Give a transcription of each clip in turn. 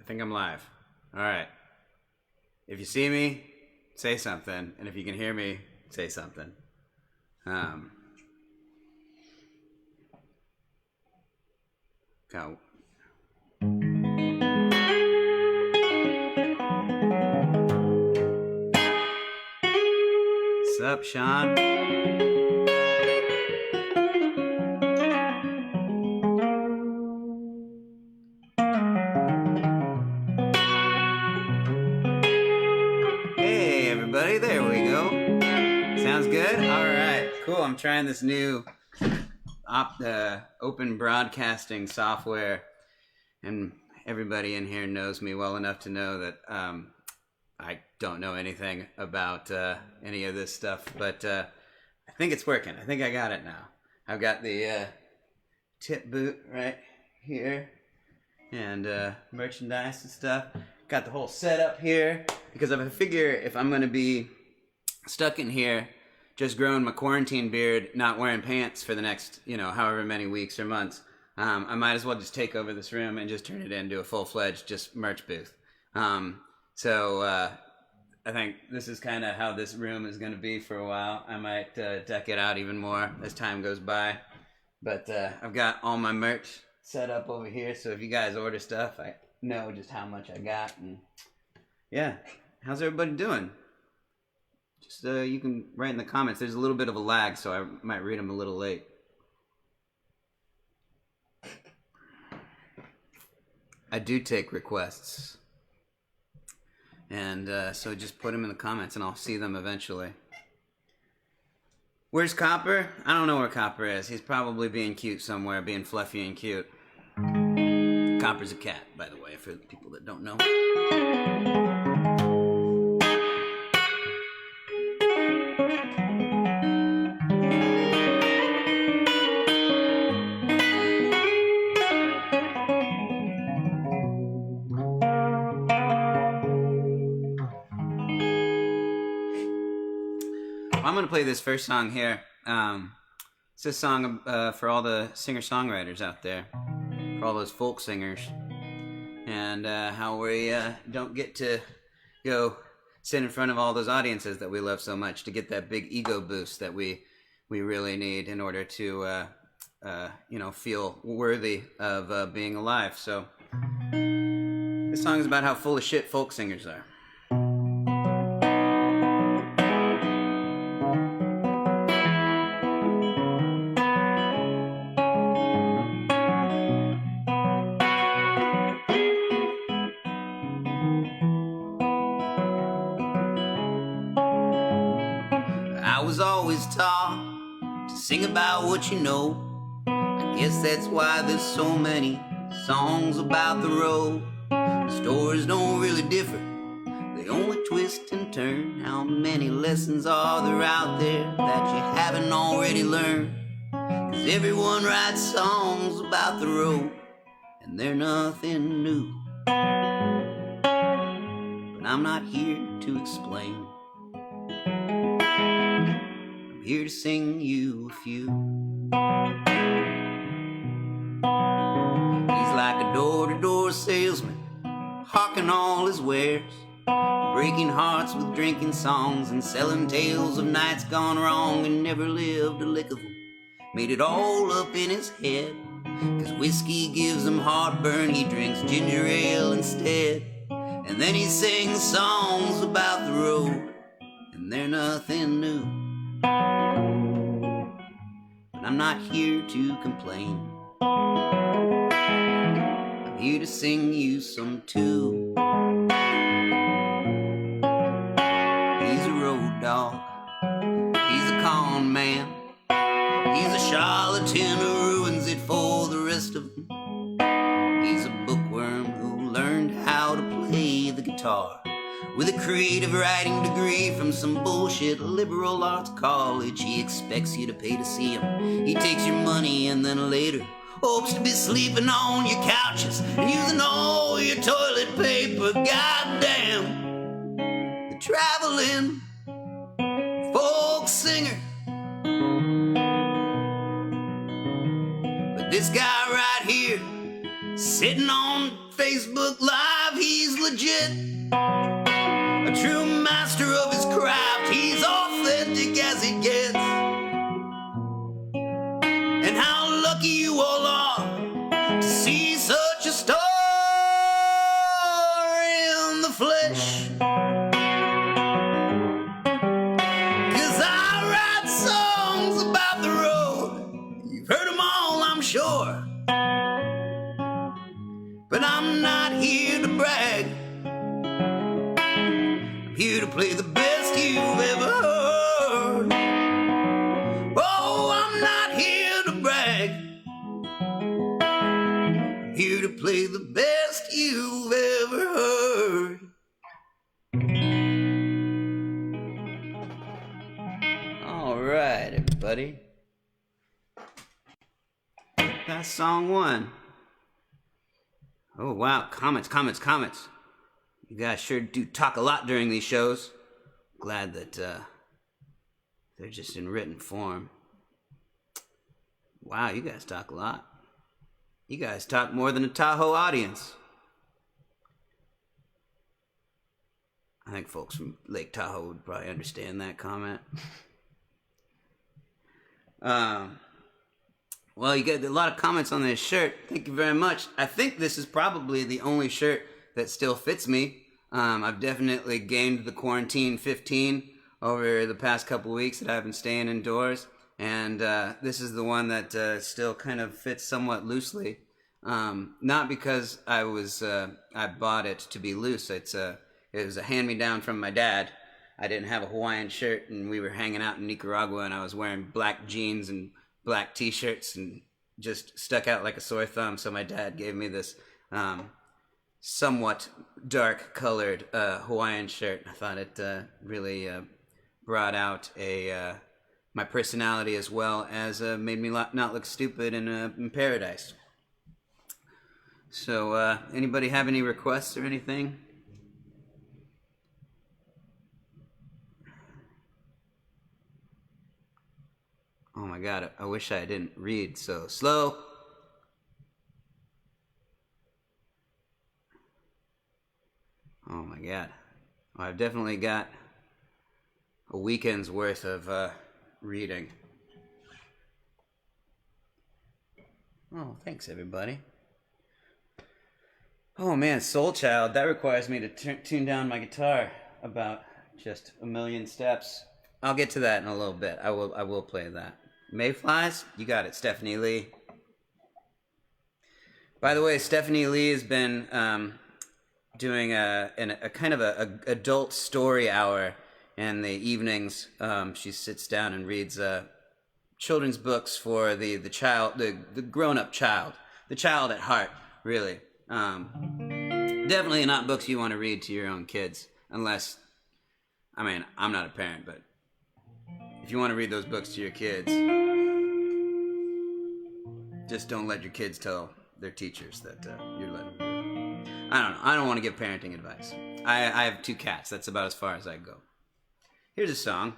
I think I'm live. All right. If you see me, say something, and if you can hear me, say something. Go. What's up, Sean? Hey, everybody. There we go. Sounds good? All right. Cool. I'm trying this new open broadcasting software, and everybody in here knows me well enough to know that I don't know anything about any of this stuff, but I think it's working. I think I got it now. I've got the tip boot right here and merchandise and stuff. Got the whole setup here because I figure if I'm going to be stuck in here just growing my quarantine beard, not wearing pants for the next, however many weeks or months, I might as well just take over this room and just turn it into a full-fledged just merch booth. So I think this is kind of how this room is going to be for a while. I might deck it out even more as time goes by. But I've got all my merch set up over here, so if you guys order stuff, I know just how much I got. And yeah, how's everybody doing? Just you can write in the comments. There's a little bit of a lag, so I might read them a little late. I do take requests. And so just put them in the comments and I'll see them eventually. Where's Copper? I don't know where Copper is. He's probably being cute somewhere, being fluffy and cute. Copper's a cat, by the way, for the people that don't know. I'm going to play this first song here. It's a song for all the singer-songwriters out there, for all those folk singers, and how we don't get to go sit in front of all those audiences that we love so much to get that big ego boost that we really need in order to, feel worthy of being alive. So this song is about how full of shit folk singers are. I was always taught to sing about what you know. I guess that's why there's so many songs about the road. Stories don't really differ, they only twist and turn. How many lessons are there out there that you haven't already learned? 'Cause everyone writes songs about the road, and they're nothing new. But I'm not here to explain, here to sing you a few. He's like a door-to-door salesman, hawking all his wares, breaking hearts with drinking songs and selling tales of nights gone wrong and never lived a lick of them. Made it all up in his head, 'cause whiskey gives him heartburn, he drinks ginger ale instead. And then he sings songs about the road, and they're nothing new. But I'm not here to complain, I'm here to sing you some too. He's a road dog, he's a con man, he's a charlatan who ruins it for the rest of them. He's a bookworm who learned how to play the guitar with a creative writing degree from some bullshit liberal arts college. He expects you to pay to see him. He takes your money and then later hopes to be sleeping on your couches and using all your toilet paper. Goddamn, the traveling folk singer. But this guy right here, sitting on Facebook Live, legit, a true master of his craft. He's authentic as it gets. And how lucky you all are to see such a star in the flesh. 'Cause I write songs about the road. You've heard them all, I'm sure. But I'm not here to brag. I'm here to play the best you've ever heard. Oh, I'm not here to brag. I'm here to play the best you've ever heard. All right, everybody. That's song one. Oh, wow. Comments. You guys sure do talk a lot during these shows. Glad that they're just in written form. Wow, you guys talk a lot. You guys talk more than a Tahoe audience. I think folks from Lake Tahoe would probably understand that comment. Well, you get a lot of comments on this shirt. Thank you very much. I think this is probably the only shirt that still fits me. I've definitely gained the quarantine 15 over the past couple weeks that I've been staying indoors. And this is the one that still kind of fits somewhat loosely. Not because I bought it to be loose. It was a hand-me-down from my dad. I didn't have a Hawaiian shirt, and we were hanging out in Nicaragua, and I was wearing black jeans and black t-shirts and just stuck out like a sore thumb. So my dad gave me this somewhat dark colored Hawaiian shirt. I thought it really brought out my personality, as well as made me not look stupid in paradise. So anybody have any requests or anything? Oh my God, I wish I didn't read so slow. Oh my God. Well, I've definitely got a weekend's worth of reading. Oh, thanks everybody. Oh man, Soul Child, that requires me to tune down my guitar about just a million steps. I'll get to that in a little bit. I will play that. Mayflies, you got it, Stephanie Lee. By the way, Stephanie Lee has been doing a kind of a adult story hour in the evenings. She sits down and reads children's books for the child, the grown-up child, the child at heart, really. Definitely not books you want to read to your own kids, unless, I mean, I'm not a parent, but if you want to read those books to your kids, just don't let your kids tell their teachers that you're letting them do it. I don't know. I don't want to give parenting advice. I have 2 cats. That's about as far as I go. Here's a song.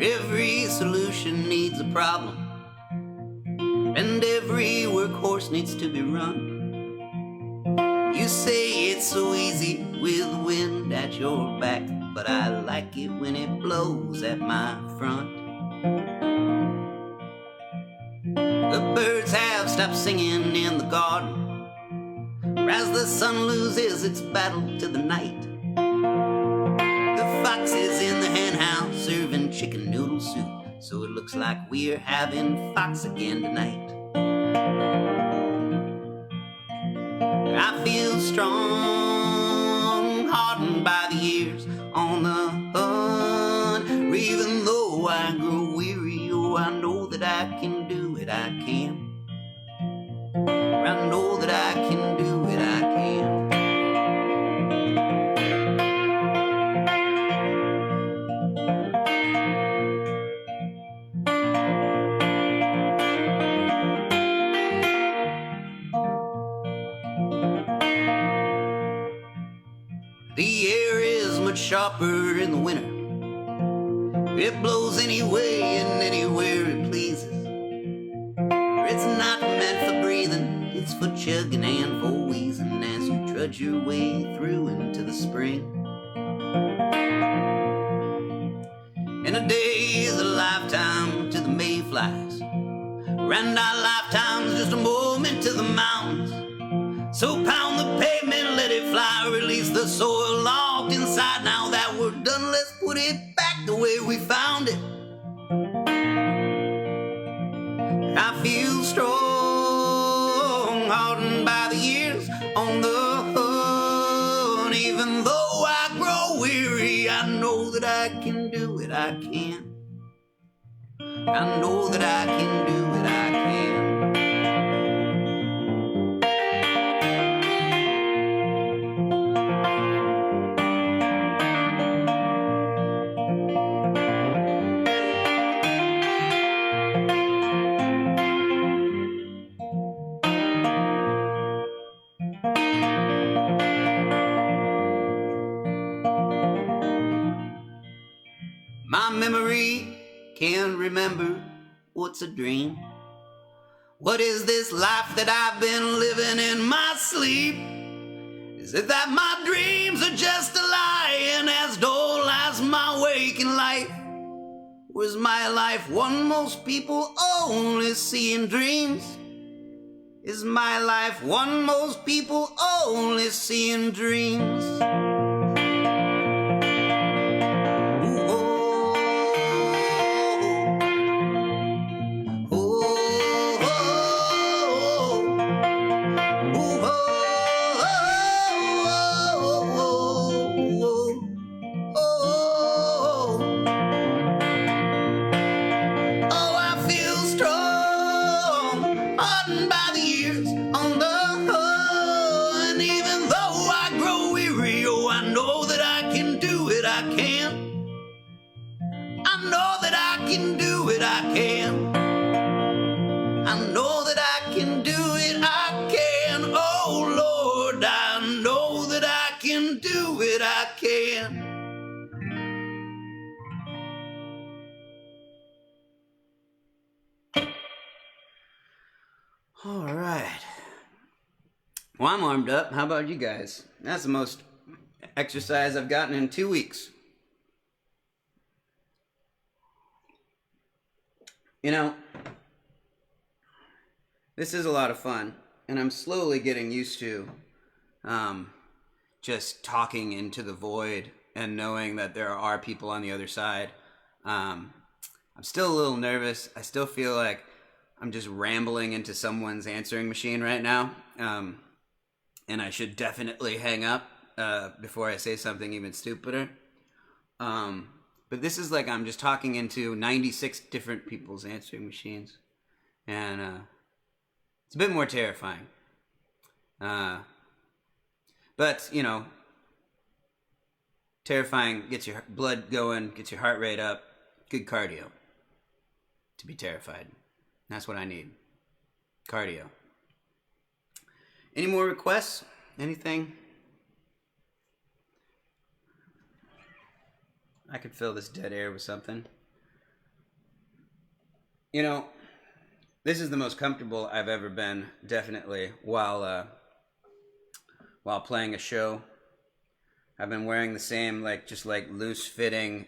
Every solution needs a problem, and every workhorse needs to be run. You say it's so easy with the wind at your back, but I like it when it blows at my front. The birds have stopped singing in the garden, as the sun loses its battle to the night. The fox is in the hen house serving chicken noodle soup, so it looks like we're having fox again tonight. I feel strong, hardened by the years on the hunt. Even though I grow weary, oh, I know that I can do it, I can. I know that I can do it, I can. The air is much sharper in the winter. It blows anyway and anywhere it pleases. It's not meant for breathing, it's for chugging and for wheezing as you trudge your way through into the spring. And a day is a lifetime to the mayflies, and our lifetime's just a moment to the mountains. So pound the pavement, let it fly, release the soil locked inside. Now that we're done, let's put it back the way we found it. I feel strong, hardened by the years on the hunt. Even though I grow weary, I know that I can do it, I can. I know that I can do it, I can. My memory can't remember what's a dream. What is this life that I've been living in my sleep? Is it that my dreams are just a lie and as dull as my waking life? Or is my life one most people only see in dreams? Is my life one most people only see in dreams? All right. Well, I'm armed up. How about you guys? That's the most exercise I've gotten in 2 weeks. You know, this is a lot of fun, and I'm slowly getting used to just talking into the void and knowing that there are people on the other side. I'm still a little nervous. I still feel like I'm just rambling into someone's answering machine right now, and I should definitely hang up before I say something even stupider. But this is like I'm just talking into 96 different people's answering machines, and it's a bit more terrifying. But, you know, terrifying gets your blood going, gets your heart rate up, good cardio to be terrified. That's what I need. Cardio. Any more requests? Anything? I could fill this dead air with something. You know, this is the most comfortable I've ever been, definitely, while playing a show. I've been wearing the same, just loose-fitting,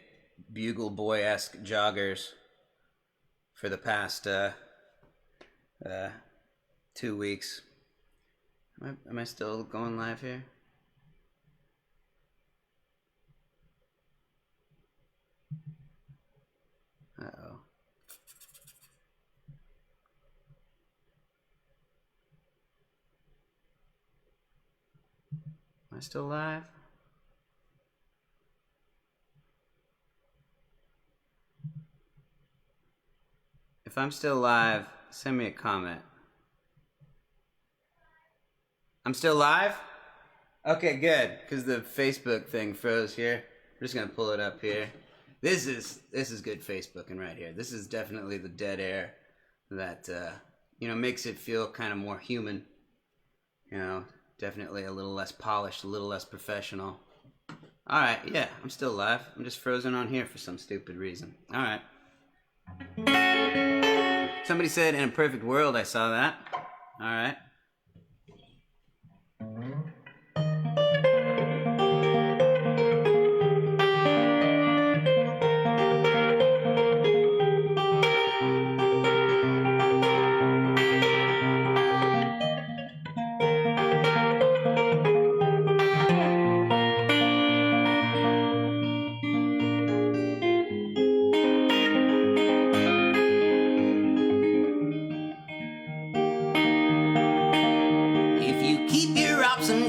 Bugle Boy-esque joggers for the past 2 weeks. Am I still going live here? Uh-oh. Am I still live? If I'm still live, send me a comment. I'm still live? Okay, good, because the Facebook thing froze here. I'm just gonna pull it up here. This is good Facebooking right here. This is definitely the dead air that makes it feel kind of more human. Definitely a little less polished, a little less professional. Alright, yeah, I'm still alive. I'm just frozen on here for some stupid reason. Alright. Somebody said in a perfect world, I saw that. Alright.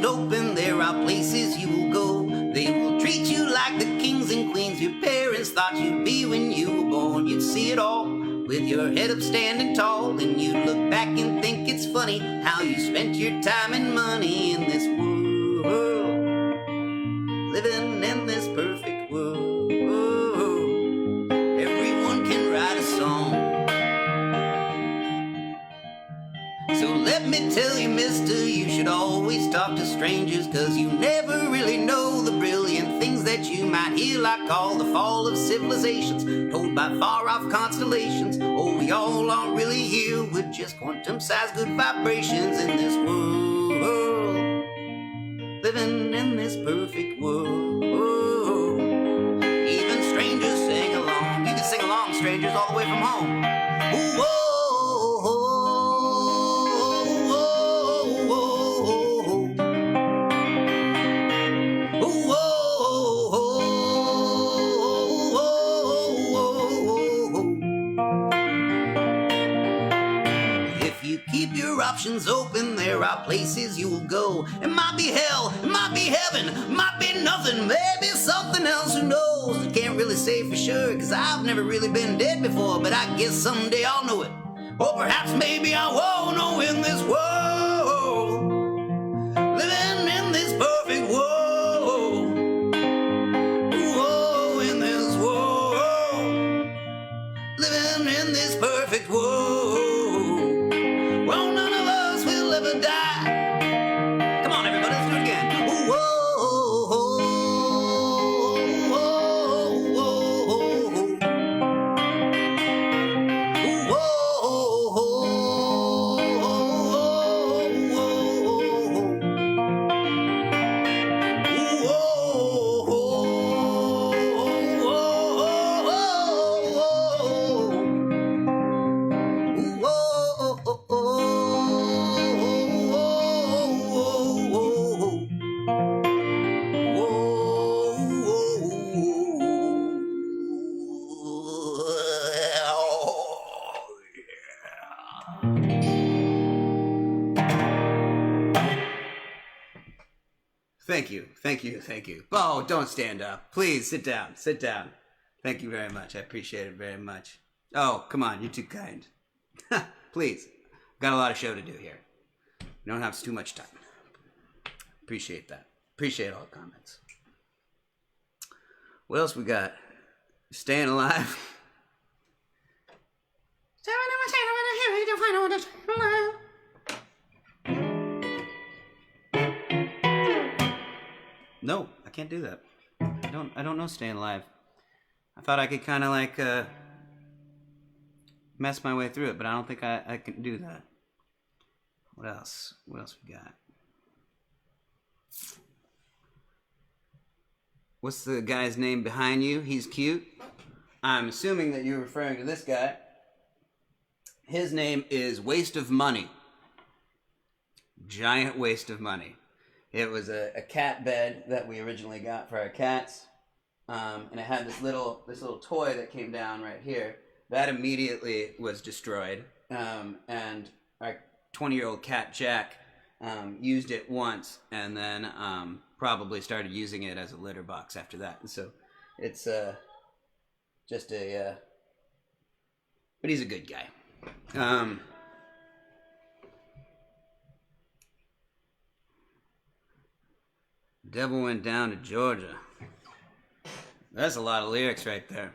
Open, there are places you will go. They will treat you like the kings and queens your parents thought you'd be when you were born. You'd see it all with your head up standing tall, and you'd look back and think it's funny how you spent your time and money in this world, living in this perfect world. Everyone can write a song. So let me tell you, mister, you should always talk to strangers, 'cause you never really know the brilliant things that you might hear, like all the fall of civilizations told by far-off constellations. Oh, we all aren't really here with just quantum-sized good vibrations in this world, living in this perfect world. Even strangers sing along. You can sing along, strangers, all the way from home. Ooh, whoa. Options open, there are places you will go. It might be hell, it might be heaven, it might be nothing, maybe something else, who knows? I can't really say for sure, 'cause I've never really been dead before, but I guess someday I'll know it. Or perhaps maybe I won't know in this world, living in this perfect world. Whoa, in this world, living in this perfect world. Thank you. Oh, don't stand up. Please, sit down. Sit down. Thank you very much. I appreciate it very much. Oh, come on. You're too kind. Please. Got a lot of show to do here. We don't have too much time. Appreciate that. Appreciate all the comments. What else we got? Staying alive. No, I can't do that. I don't know Staying Alive. I thought I could kind of like mess my way through it, but I don't think I can do that. What else? What else we got? What's the guy's name behind you? He's cute. I'm assuming that you're referring to this guy. His name is Waste of Money. Giant waste of money. It was a cat bed that we originally got for our cats, and it had this little toy that came down right here. That immediately was destroyed, and our 20-year-old cat Jack used it once, and then probably started using it as a litter box after that. And so it's just a, but he's a good guy. Devil went down to Georgia. That's a lot of lyrics right there.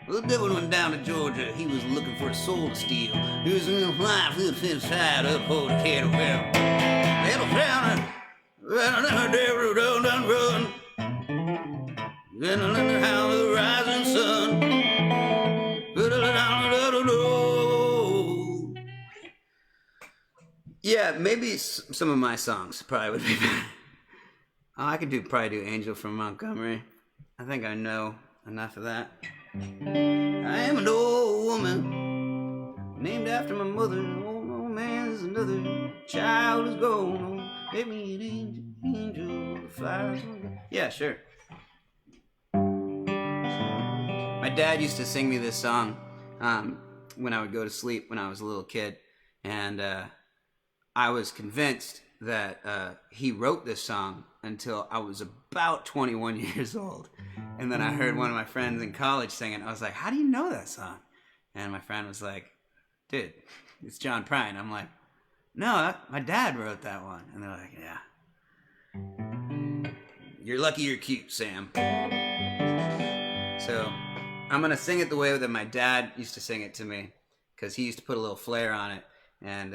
Well, the devil went down to Georgia. He was looking for a soul to steal. He was in a life with his side up for the kettlebell. Devil found it. Devil run. How the rising sun. Yeah, maybe some of my songs probably would be better. I could probably do Angel from Montgomery. I think I know enough of that. I am an old woman named after my mother. Old man's another child is grown. Give me an angel that flies. Yeah, sure. My dad used to sing me this song when I would go to sleep when I was a little kid, and I was convinced that he wrote this song until I was about 21 years old. And then I heard one of my friends in college sing it. I was like, how do you know that song? And my friend was like, dude, it's John Prine. I'm like, no, my dad wrote that one. And they're like, yeah. You're lucky you're cute, Sam. So I'm going to sing it the way that my dad used to sing it to me, because he used to put a little flair on it. And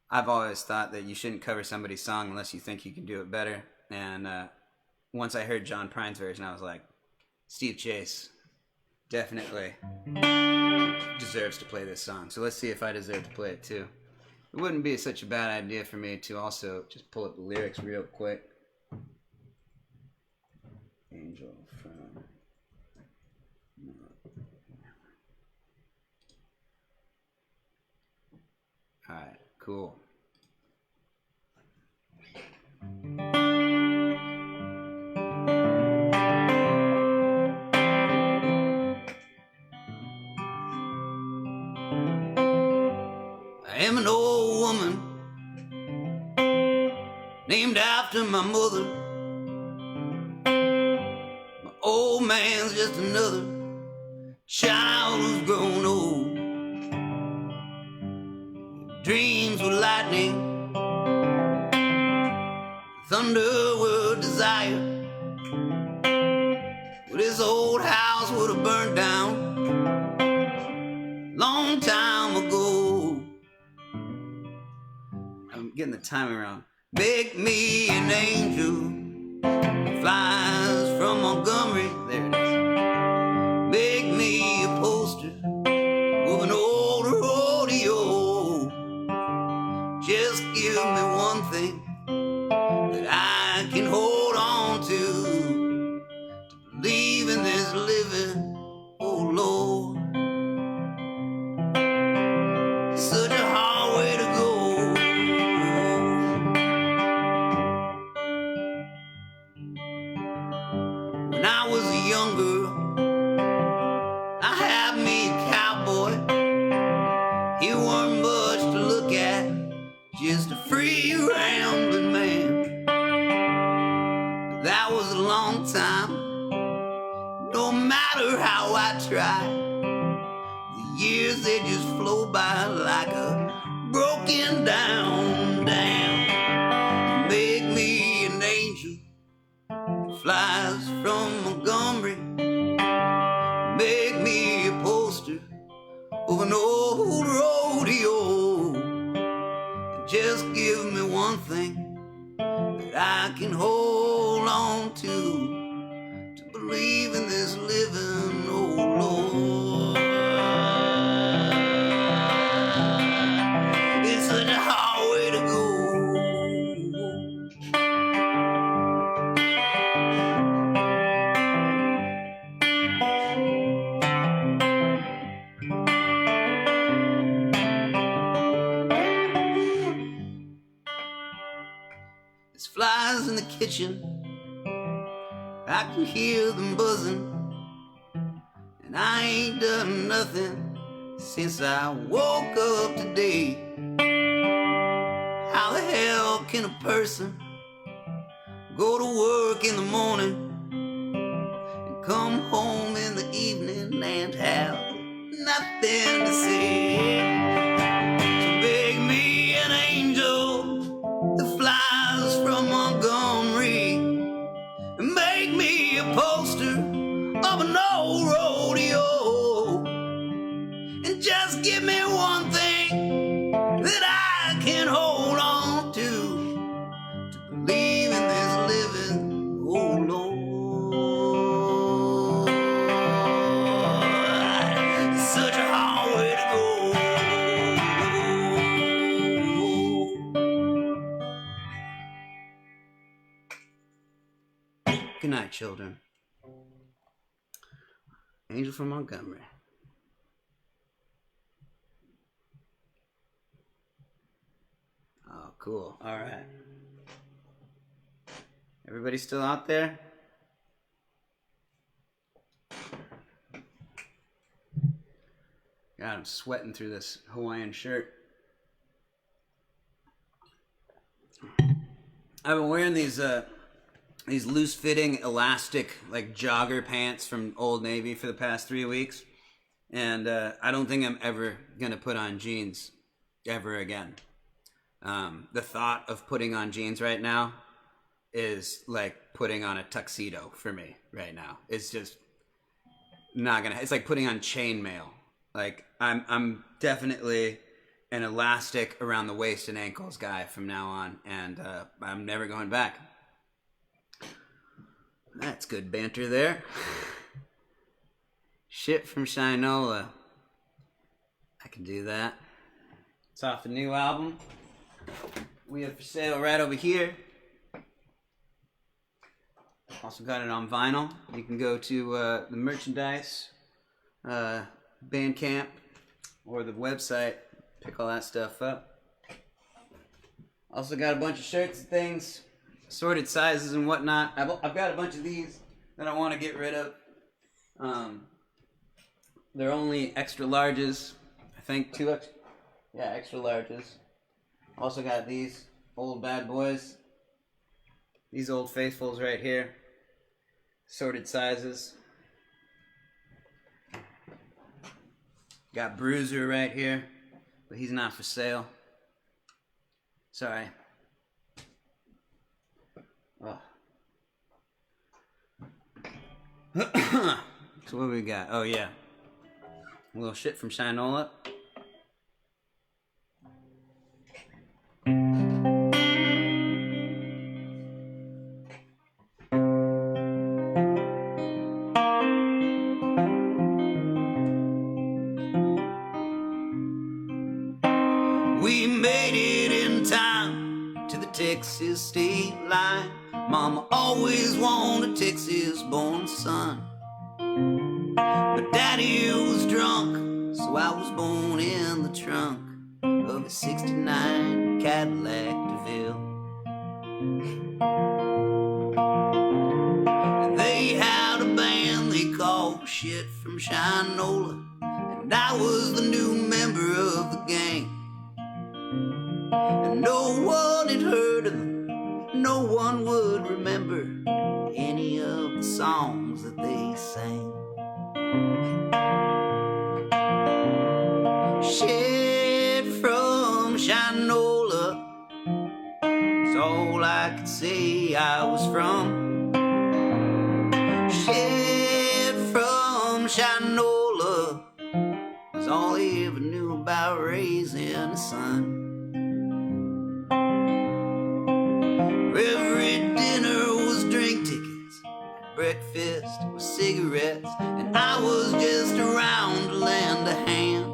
I've always thought that you shouldn't cover somebody's song unless you think you can do it better. And once I heard John Prine's version, I was like, Steve Chase definitely deserves to play this song. So let's see if I deserve to play it too. It wouldn't be such a bad idea for me to also just pull up the lyrics real quick. Angel from... Alright, cool. I am an old woman named after my mother. My old man's just another child who's grown old. Dreams were lightning, thunder were desire. Well, this old house would have burned down long time ago. I'm getting the timing wrong. Make me an angel that flies from Montgomery. There it is. Make me a poster of an old rodeo. Just give me one thing that I can hold on to believe in this living, oh Lord. It's such a hard way to go. When I was a young girl, I had me a cowboy. He weren't much to look at, just a free rambling man. That was a long time. No matter how I try, the years they just flow by like a broken down dam. Make me an angel that flies from Montgomery. Make me a poster of an old rodeo. Just give me one thing that I can hold on to believe in this living, oh Lord. It's such a hard way to go. There's flies in the kitchen, I can hear them buzzing, and I ain't done nothing since I woke up today. How the hell can a person go to work in the morning and come home in the evening and have nothing to say? So make me an angel that flies from Montgomery. Make me a poster of an old rodeo. And just give me one thing that I can hold on to believe in this living, oh Lord. Good night, children. Angel from Montgomery. Oh, cool. All right. Everybody still out there? God, I'm sweating through this Hawaiian shirt. I've been wearing these loose-fitting, elastic, like jogger pants from Old Navy for the past 3 weeks, and I don't think I'm ever gonna put on jeans ever again. The thought of putting on jeans right now is like putting on a tuxedo for me right now. It's just not gonna. It's like putting on chainmail. Like I'm definitely an elastic around the waist and ankles guy from now on, and I'm never going back. That's good banter there. Shit from Shinola. I can do that. It's off the new album. We have for sale right over here. Also got it on vinyl. You can go to the merchandise, Bandcamp, or the website. Pick all that stuff up. Also got a bunch of shirts and things, assorted sizes and whatnot. I've got a bunch of these that I want to get rid of. They're only extra larges. I think extra larges. Also got these old bad boys. These old faithfuls right here. Assorted sizes. Got Bruiser right here, but he's not for sale. Sorry. Oh. So what we got? Oh yeah. A little shit from Shinola. We made it in time to the Texas state line. Mama always wanted a Texas-born son, but Daddy was drunk, so I was born in the trunk of a '69 Cadillac DeVille. They had a band they called Shit from Shinola, and I was the new member of the gang. And no one had heard of them, no one would remember any of the songs that they sang. Shit from Shinola is all I could say I was from. Shit from Shinola was all they ever knew about raising a son. Every dinner was drink tickets, breakfast was cigarettes, and I was just around to lend a hand.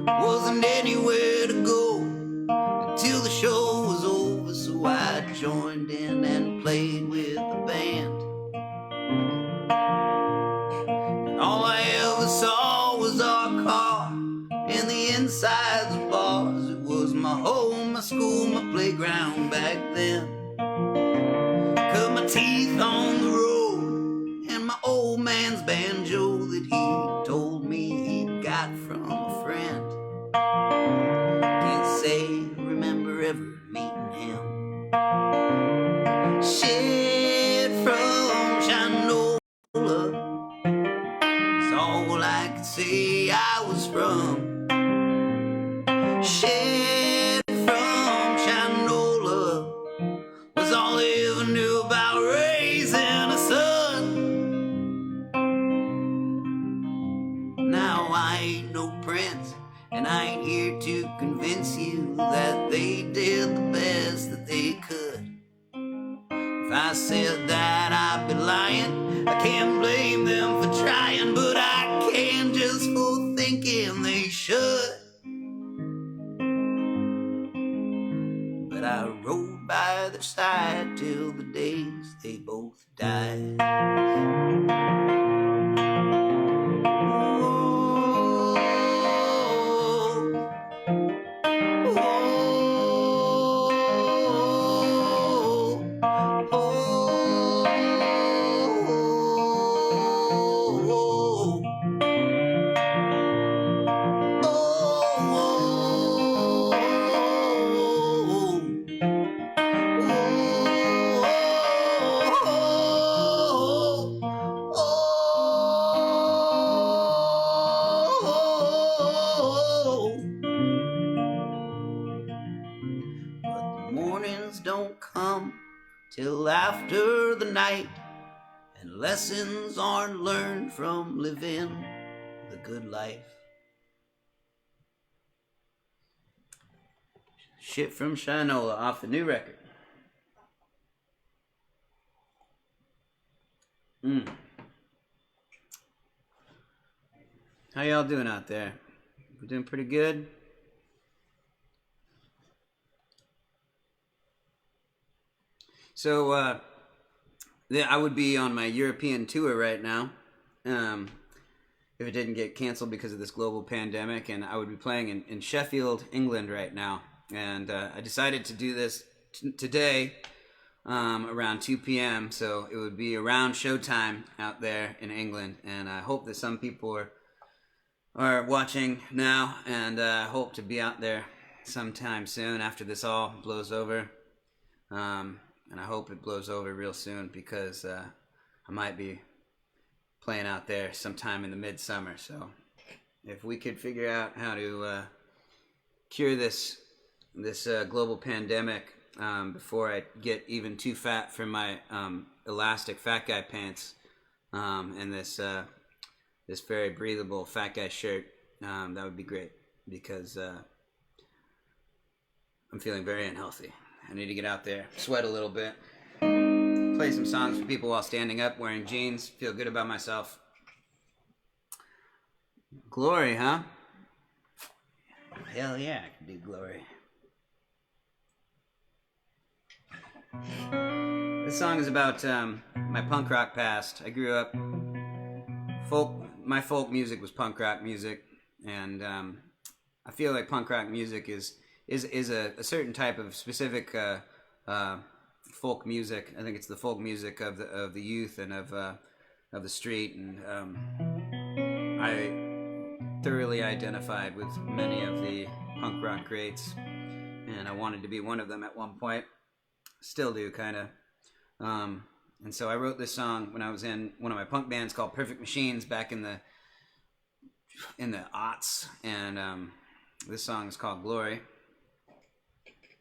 Wasn't anywhere to go until the show was over, so I joined in and played with the band. And all I ever saw was our car and the insides of bars. It was my home, my school, my playground back then. Cut my teeth on the road and my old man's banjo that he told me he got from a friend. Can't say I remember ever meeting him. Shit from Shinola is all I could say I was from. Shit from Shinola was all I rode by their side till the days they both died. Mornings don't come till after the night, and lessons aren't learned from living the good life. Shit from Shinola off the new record. How y'all doing out there? We doing pretty good? So, I would be on my European tour right now, if it didn't get canceled because of this global pandemic, and I would be playing in Sheffield, England right now. And I decided to do this today around 2 p.m., so it would be around showtime out there in England, and I hope that some people are watching now, and I hope to be out there sometime soon after this all blows over. And I hope it blows over real soon, because I might be playing out there sometime in the midsummer. So if we could figure out how to cure this global pandemic before I get even too fat for my elastic fat guy pants and this very breathable fat guy shirt, that would be great, because I'm feeling very unhealthy. I need to get out there, sweat a little bit, play some songs for people while standing up, wearing jeans, feel good about myself. Glory, huh? Hell yeah, I can do Glory. This song is about my punk rock past. I grew up, my folk music was punk rock music, and I feel like punk rock music is a certain type of specific folk music. I think it's the folk music of the youth and of the street, and I thoroughly identified with many of the punk rock greats, and I wanted to be one of them at one point. Still do, kind of. And so I wrote this song when I was in one of my punk bands called Perfect Machines back in the aughts, and this song is called Glory.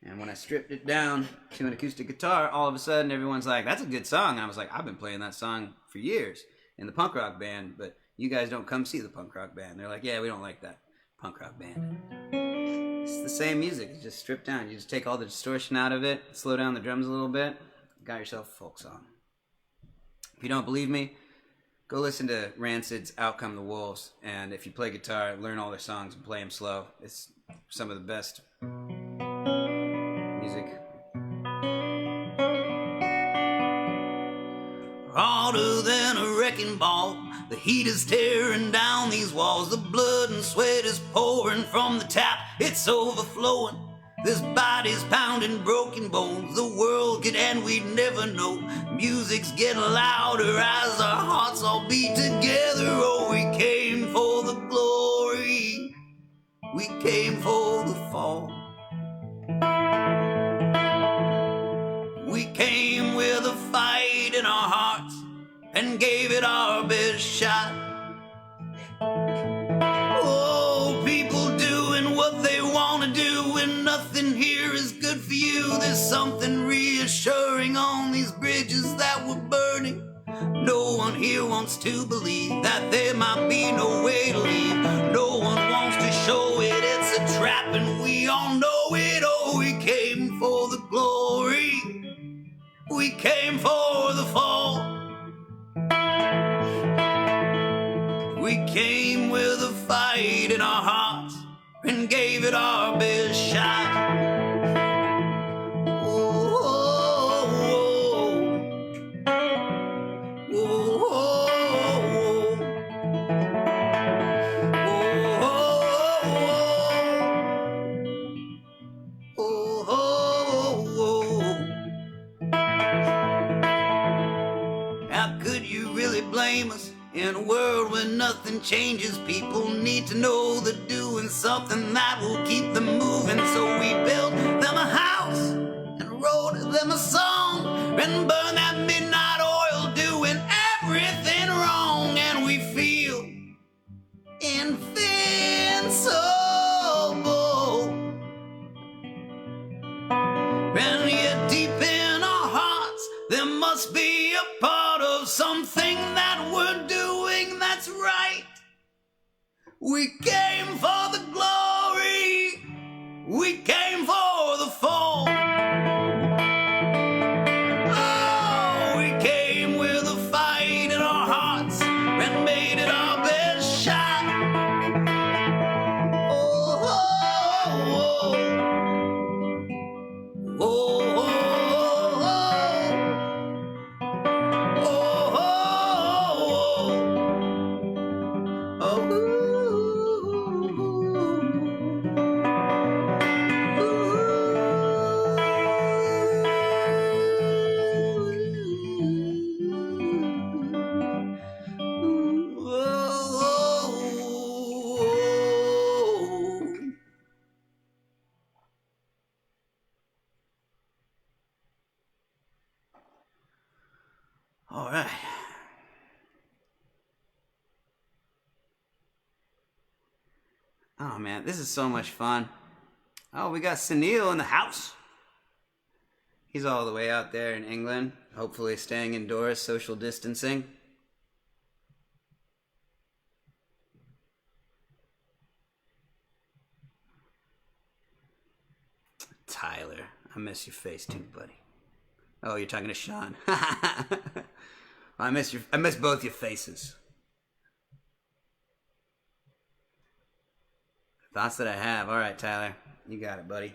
And when I stripped it down to an acoustic guitar, all of a sudden everyone's like, that's a good song. And I was like, I've been playing that song for years in the punk rock band, but you guys don't come see the punk rock band. They're like, yeah, we don't like that punk rock band. It's the same music. It's just stripped down. You just take all the distortion out of it, slow down the drums a little bit, got yourself a folk song. If you don't believe me, go listen to Rancid's Out Come the Wolves. And if you play guitar, learn all their songs and play them slow. It's some of the best music. Harder than a wrecking ball, the heat is tearing down these walls. The blood and sweat is pouring from the tap, it's overflowing. This body's pounding broken bones. The world could end, we'd never know. Music's getting louder as our hearts all beat together. Oh, we came for the glory, we came for the fall. We came with a fight in our hearts and gave it our best shot. Oh, people doing what they want to do, and nothing here is good for you. There's something reassuring on these bridges that were burning. No one here wants to believe that there might be no way to leave. No one wants to show it, it's a trap, and we all know it. Oh, we came for the glory, we came for the fall. We came with a fight in our hearts and gave it our best shot. famous. In a world where nothing changes, people need to know they're doing something that will keep them moving. So we built them a house and wrote them a song and burned that midnight oil, doing everything wrong. And we feel invincible. And yet deep in our hearts there must be a part of something that we're doing that's right. We came for the glory, we came for the fall. Oh, we came with a fight in our hearts and made it our best shot. Oh, oh, oh, oh, oh. All right. Oh man, this is so much fun. Oh, we got Sunil in the house. He's all the way out there in England, hopefully staying indoors, social distancing. Tyler, I miss your face too, buddy. Oh, you're talking to Sean. I miss both your faces. Thoughts that I have. All right, Tyler, you got it, buddy.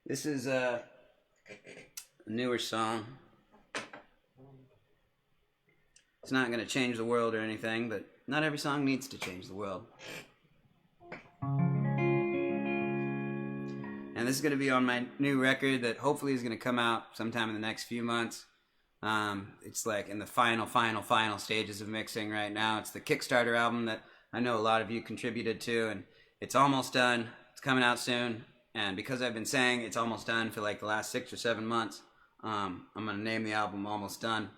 This is a newer song. It's not going to change the world or anything, but not every song needs to change the world. And this is going to be on my new record that hopefully is going to come out sometime in the next few months. It's like in the final stages of mixing right now. It's the Kickstarter album that I know a lot of you contributed to, and it's almost done. It's coming out soon. And because I've been saying it's almost done for like the last 6 or 7 months, I'm going to name the album Almost Done.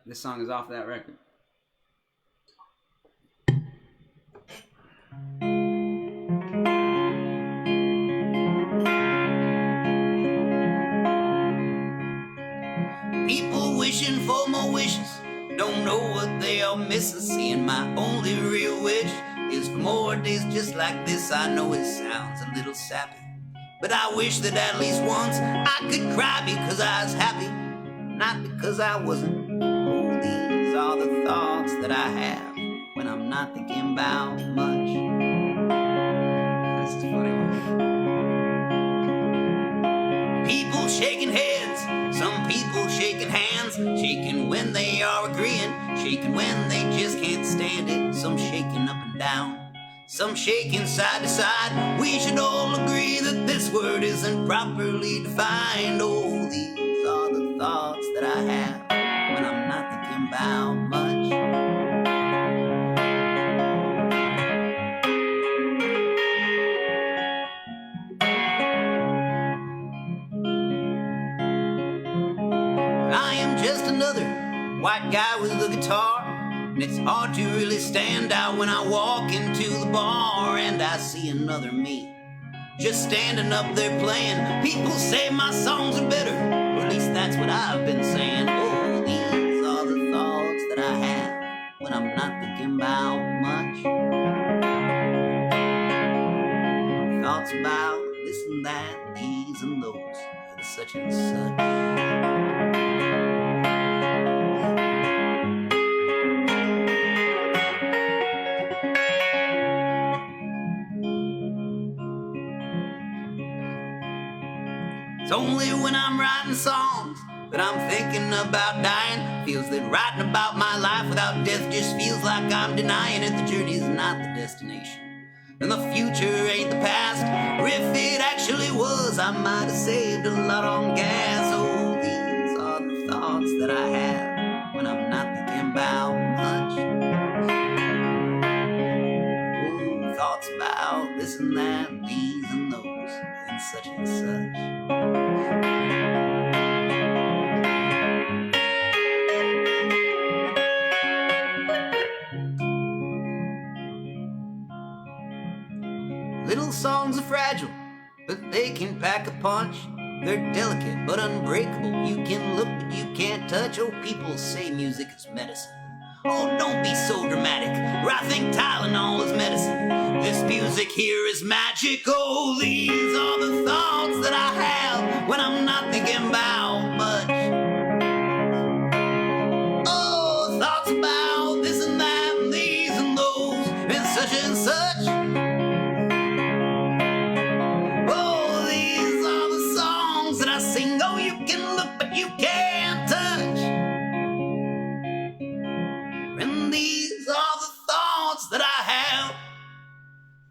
This song is off that record. People wishing for more wishes, don't know what they are missing. Seeing my only real wish is for more days just like this. I know it sounds a little sappy, but I wish that at least once I could cry because I was happy, not because I wasn't. Oh, these are the thoughts that I have when I'm not thinking about much. That's a funny one. People shaking heads, some people shaking hands, shaking when they are agreeing, shaking when they just can't stand it. Some shaking up and down, some shaking side to side. We should all agree that this word isn't properly defined. Oh, these are the thoughts that I have when I'm not thinking about much. I am just another white guy with a guitar, and it's hard to really stand out when I walk into the bar and I see another me just standing up there playing. People say my songs are better, or at least that's what I've been saying. Oh, these are the thoughts that I have when I'm not thinking about much. Thoughts about this and that, these and those, and such and such. It's only when I'm writing songs that I'm thinking about dying. Feels that writing about my life without death just feels like I'm denying it. The journey is not the destination, and the future ain't the past. Or if it actually was, I might have saved a lot on gas. Oh, these are the thoughts that I have when I'm not thinking about much. Ooh, thoughts about this and that, these and those, and such and such. Little songs are fragile, but they can pack a punch. They're delicate but unbreakable. You can look but you can't touch. Oh, people say music is medicine. Oh, don't be so dramatic, or I think Tylenol is medicine. This music here is magic. Oh, these are the thoughts that I have when I'm not thinking about much. Oh, thoughts about this and that, and these and those, and such and such. Oh, these are the songs that I sing. Oh, you can look but you can't touch. And these are the thoughts that I have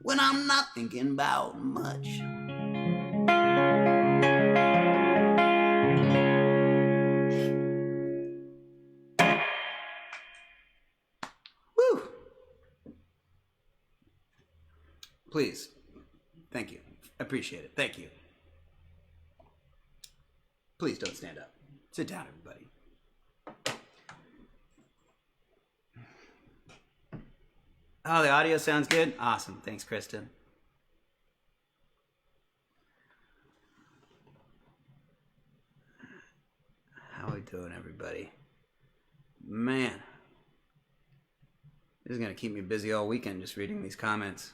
when I'm not thinking about much. Woo! Please. Thank you. Appreciate it. Thank you. Please don't stand up. Sit down, everybody. Oh, the audio sounds good? Awesome. Thanks, Kristen. How we doing, everybody? Man. This is going to keep me busy all weekend just reading these comments.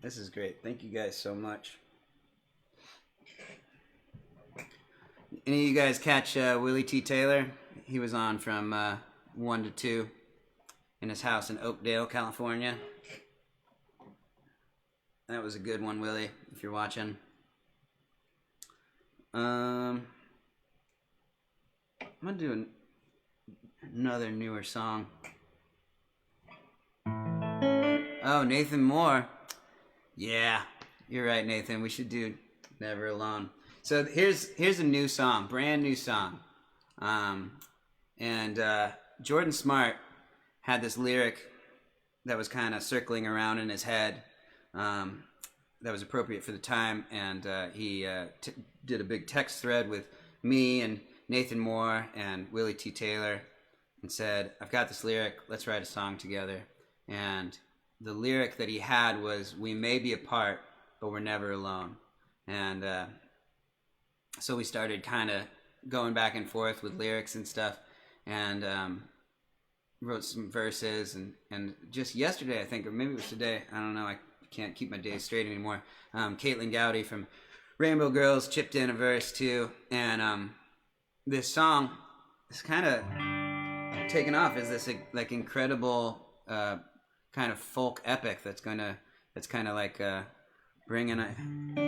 This is great. Thank you guys so much. Any of you guys catch Willie T. Taylor? He was on from 1 to 2 in his house in Oakdale, California. That was a good one, Willie, if you're watching. I'm going to do another newer song. Oh, Nathan Moore. Yeah, you're right, Nathan. We should do Never Alone. So here's a new song, brand new song. And Jordan Smart had this lyric that was kind of circling around in his head that was appropriate for the time, and he did a big text thread with me and Nathan Moore and Willie T. Taylor and said, I've got this lyric, let's write a song together. And the lyric that he had was, we may be apart, but we're never alone. And so we started kind of going back and forth with lyrics and stuff, and wrote some verses, and just yesterday, I think, or maybe it was today, I don't know, I can't keep my days straight anymore, Caitlin Gowdy from Rainbow Girls chipped in a verse too, and this song is kind of taken off as this like incredible kind of folk epic that's kind of like bringing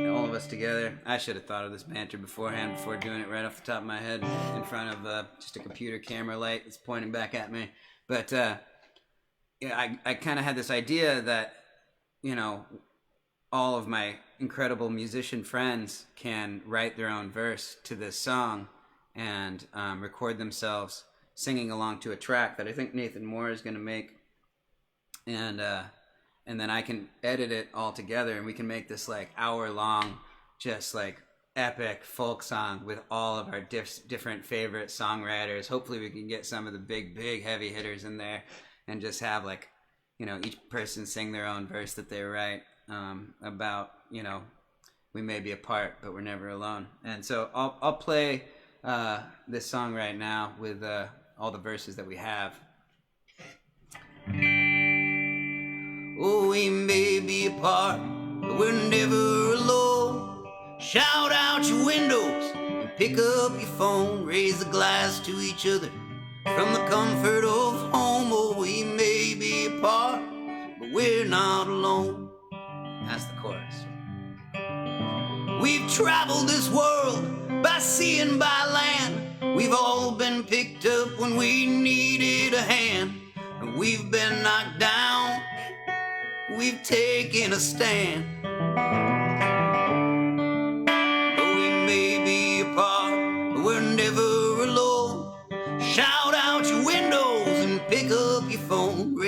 all of us together. I should have thought of this banter beforehand before doing it right off the top of my head in front of just a computer camera light that's pointing back at me. But yeah, I kind of had this idea that, you know, all of my incredible musician friends can write their own verse to this song and record themselves singing along to a track that I think Nathan Moore is going to make. And then I can edit it all together, and we can make this like hour-long, just like epic folk song with all of our different favorite songwriters. Hopefully we can get some of the big heavy hitters in there and just have like, you know, each person sing their own verse that they write about, you know, we may be apart, but we're never alone. And so I'll play this song right now with all the verses that we have. Oh, we may be apart, but we're never alone. Shout out your windows and pick up your phone. Raise a glass to each other from the comfort of home. Oh, we may be apart, but we're not alone. That's the chorus. We've traveled this world by sea and by land. We've all been picked up when we needed a hand. And we've been knocked down, we've taken a stand. Though we may be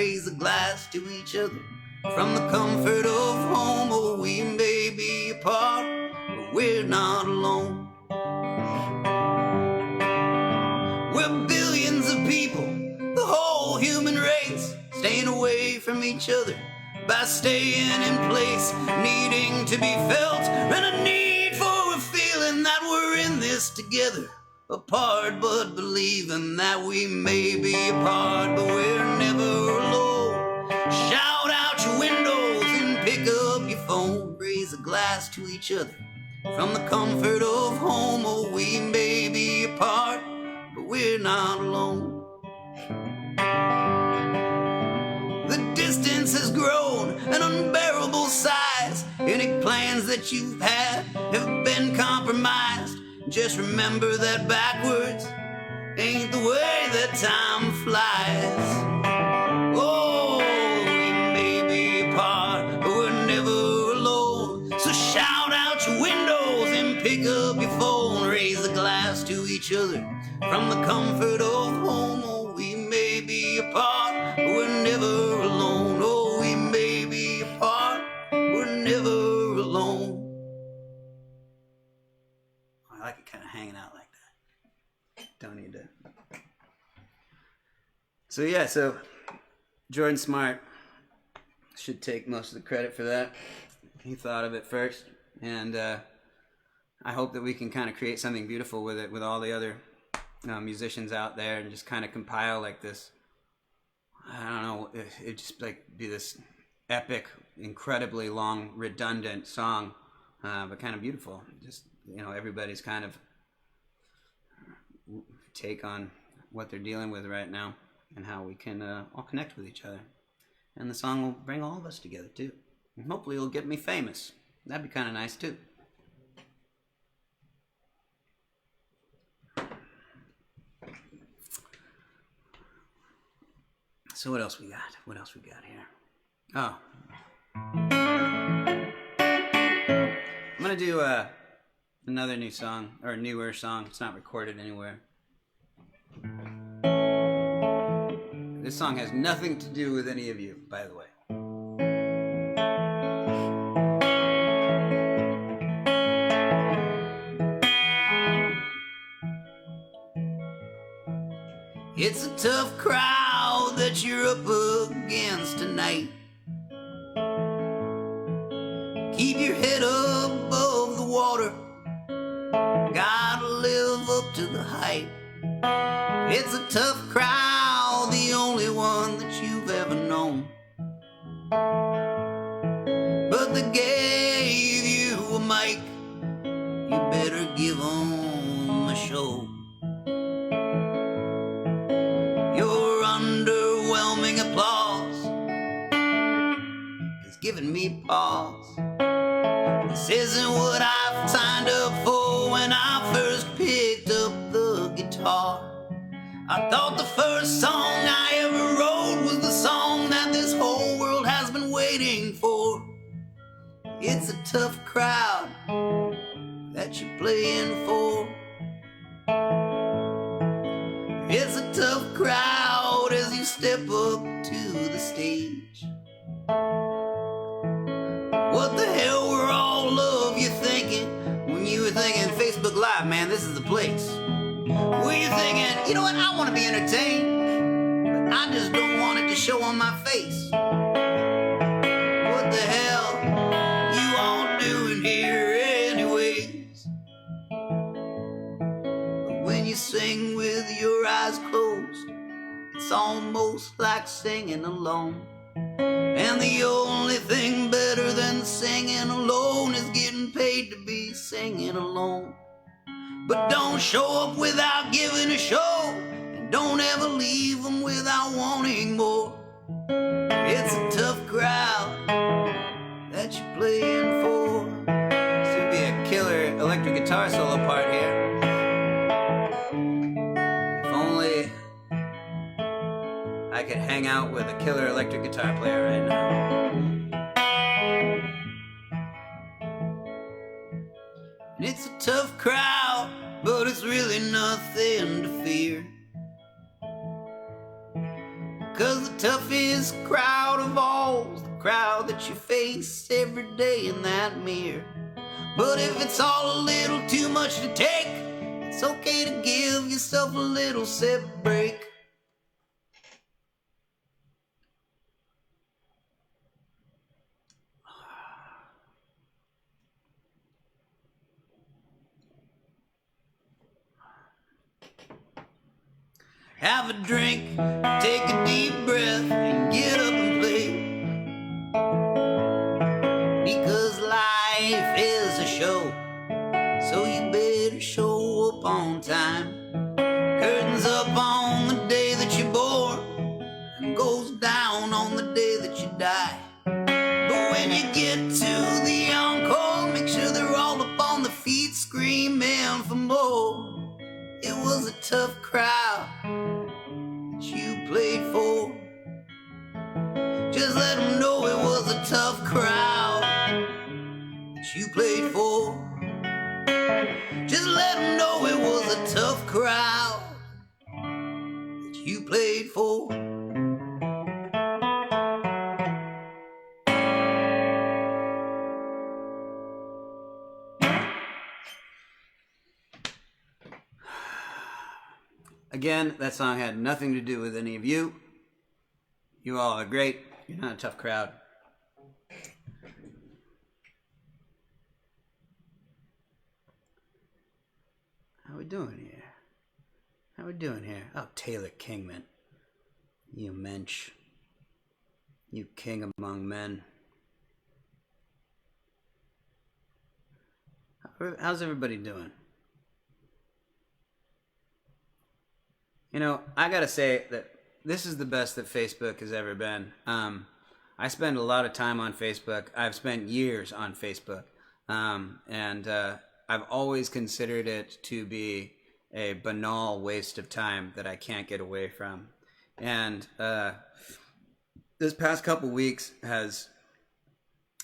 raise a glass to each other. From the comfort of home, oh, we may be apart, but we're not alone. We're billions of people, the whole human race, staying away from each other by staying in place, needing to be felt, and a need for a feeling that we're in this together, apart but believing that we may be apart, but we're never alone. Shout out your windows and pick up your phone, raise a glass to each other. From the comfort of home, oh, we may be apart, but we're not alone. The distance has grown an unbearable size. Any plans that you've had have been compromised. Just remember that backwards ain't the way that time flies. Oh, we may be apart, but we're never alone. So shout out your windows and pick up your phone, raise a glass to each other. From the comfort of home, oh, we may be apart, but we're never alone. Oh, we may be apart, we're never alone. I like it kind of hanging out like that. Don't need to. So yeah, so Jordan Smart should take most of the credit for that. He thought of it first, and I hope that we can kind of create something beautiful with it, with all the other musicians out there, and just kind of compile like this. I don't know, it just like be this epic, incredibly long, redundant song, but kind of beautiful. Just, you know, everybody's kind of take on what they're dealing with right now and how we can all connect with each other. And the song will bring all of us together too. And hopefully it'll get me famous. That'd be kind of nice too. So what else we got? What else we got here? Oh. I'm going to do another new song, or a newer song. It's not recorded anywhere. This song has nothing to do with any of you, by the way. It's a tough crowd that you're up against tonight. Keep your head above the water. Gotta live up to the hype. It's a tough crowd, the only one that you've ever known. But they gave you a mic, you better give them a show. Your underwhelming applause is giving me pause. This isn't what I've signed up for when I first picked up the guitar. I thought the first song I ever wrote was the song that this whole world has been waiting for. It's a tough crowd that you're playing for. It's a tough crowd as you step up to the stage. What the hell were all of you thinking when you were thinking Facebook Live, man, this is the place? Were you thinking, you know what, I want to be entertained, but I just don't want it to show on my face? What the hell you all doing here anyways? But when you sing with your eyes closed, it's almost like singing alone. And the only thing better than singing alone is getting paid to be singing alone. But don't show up without giving a show, and don't ever leave them without wanting more. It's a tough crowd that you're playing for. This would be a killer electric guitar solo part here. If only I could hang out with a killer electric guitar player right now. And it's a tough crowd, but it's really nothing to fear. 'Cause the toughest crowd of all, the crowd that you face every day in that mirror. But if it's all a little too much to take, it's okay to give yourself a little sip break. Have a drink, take a deep breath, and get up and play. Because life is a show, so you better show up on time. Curtains up on the day that you're born, and goes down on the day that you die. But when you get to the encore, make sure they're all up on the feet screaming for more. It was a tough crowd that you played for. Just let them know it was a tough crowd that you played for. Just let them know it was a tough crowd that you played for. Again, that song had nothing to do with any of you. You all are great. You're not a tough crowd. How we doing here? How we doing here? Oh, Taylor Kingman. You mensch. You king among men. How's everybody doing? You know, I gotta say that this is the best that Facebook has ever been. I spend a lot of time on Facebook. I've spent years on Facebook. And I've always considered it to be a banal waste of time that I can't get away from. And this past couple weeks has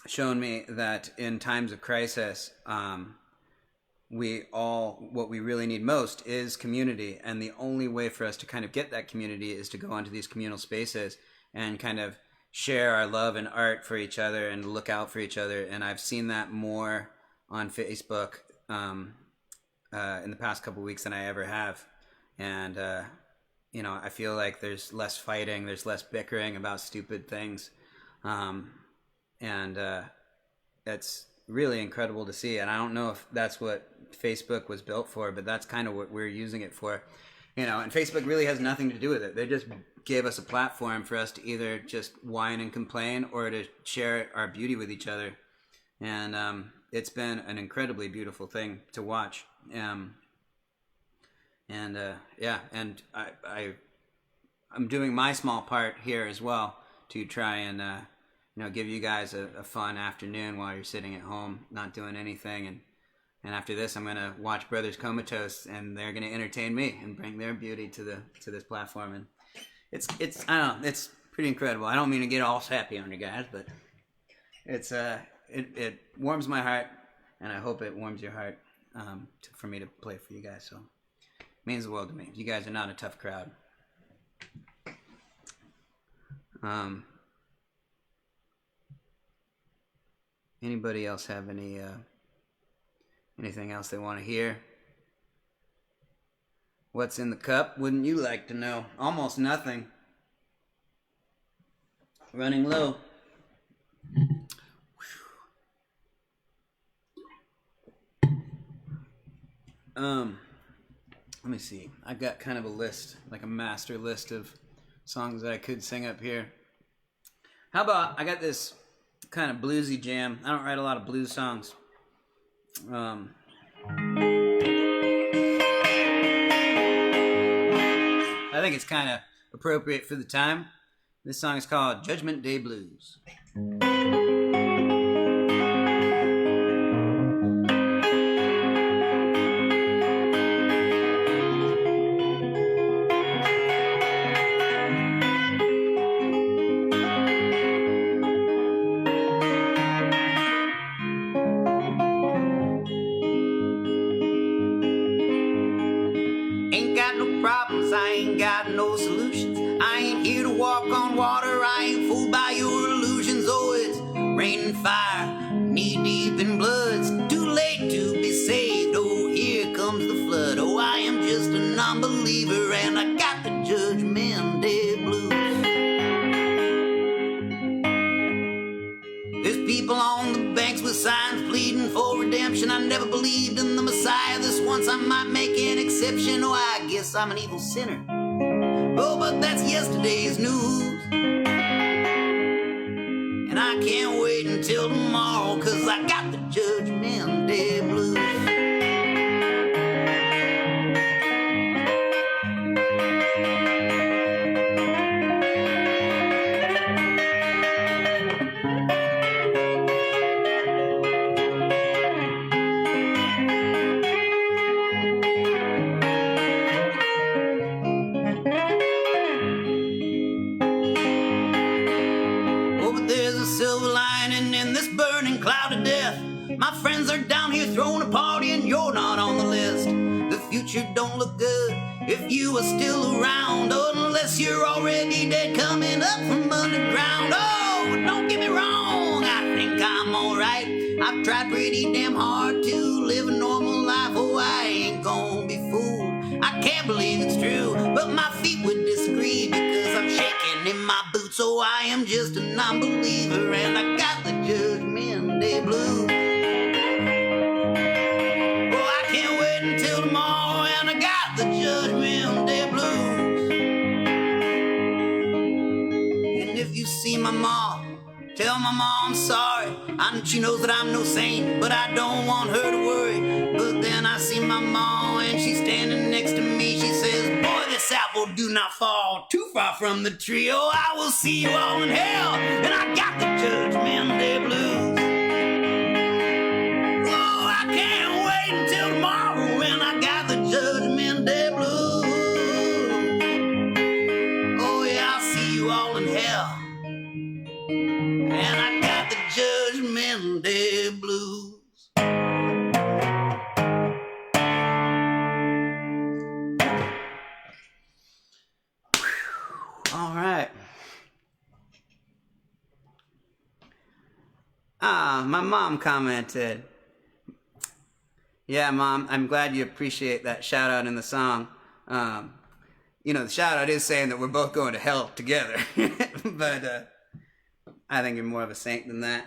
shown me that in times of crisis, what we really need most is community. And the only way for us to kind of get that community is to go onto these communal spaces and kind of share our love and art for each other and look out for each other. And I've seen that more on Facebook in the past couple weeks than I ever have. And, you know, I feel like there's less fighting, there's less bickering about stupid things. And it's really incredible to see. And I don't know if that's what Facebook was built for, but that's kind of what we're using it for. You know, and Facebook really has nothing to do with it. They just gave us a platform for us to either just whine and complain or to share our beauty with each other. And it's been an incredibly beautiful thing to watch. Yeah, and I'm doing my small part here as well to try and you know, give you guys a fun afternoon while you're sitting at home not doing anything. And after this, I'm gonna watch Brothers Comatose, and they're gonna entertain me and bring their beauty to this platform. And it's I don't know, it's pretty incredible. I don't mean to get all sappy on you guys, but it's it warms my heart, and I hope it warms your heart for me to play for you guys. So it means the world to me. You guys are not a tough crowd. Anybody else have anything else they want to hear? What's in the cup? Wouldn't you like to know? Almost nothing. Running low. Let me see. I got kind of a list, like a master list of songs that I could sing up here. How about I got this kind of bluesy jam. I don't write a lot of blues songs. I think it's kind of appropriate for the time. This song is called Judgment Day Blues. I ain't got no problems, I ain't got no solutions. I ain't here to walk on water. fire, knee deep in blood. It's too late to be saved. Oh, here comes the flood. Oh, I am just a non-believer, and I got the Judgment Day blues. There's people on the banks with signs pleading for redemption. I never believed in the Messiah. This once I might make an exception. Oh, I guess I'm an evil sinner. Oh, but that's yesterday's news. And I can't wait until tomorrow, 'cause I got the Judgment Day blues. Silver lining in this burning cloud of death. My friends are down here throwing a party and you're not on the list. The future don't look good if you are still around, unless you're already dead coming up from underground. Oh, don't get me wrong, I think I'm alright. I've tried pretty damn hard to live a normal life. Oh, I ain't gonna be fooled. I can't believe it's true, but my feet would disagree because I'm shaking in my boots. Oh, I am just a non-believer, and I got the Judgment Day blues. Oh, I can't wait until tomorrow, and I got the Judgment Day blues. And if you see my mom, tell my mom I'm sorry. She knows that I'm no saint, but I don't want her to worry. But then I see my mom, and she's standing next to me. She says, boy, this apple do not fall too far from the tree. Oh, I will see you all in hell, and I got the Judgment Day blues. Oh, I can't wait until tomorrow, and I got the Judgment Day blues. Oh, yeah, I'll see you all in hell, and I got the Judgment Day blues. All right. My mom commented, yeah, Mom, I'm glad you appreciate that shout out in the song. You know, the shout out is saying that we're both going to hell together. But I think you're more of a saint than that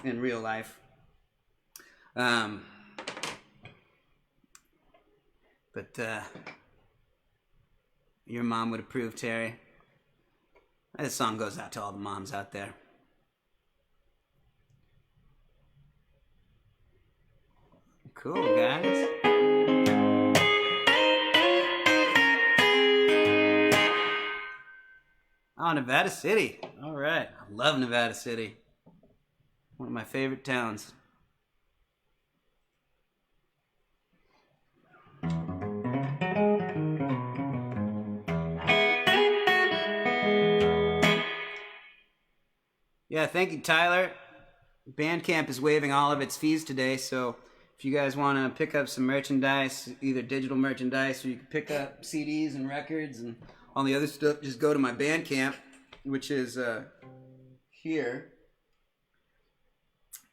in real life. But your mom would approve, Terry. This song goes out to all the moms out there. Cool, guys. Oh, Nevada City. All right. I love Nevada City. One of my favorite towns. Yeah, thank you, Tyler. Bandcamp is waiving all of its fees today, so if you guys want to pick up some merchandise, either digital merchandise or you can pick up CDs and records and all the other stuff, just go to my Bandcamp, which is here.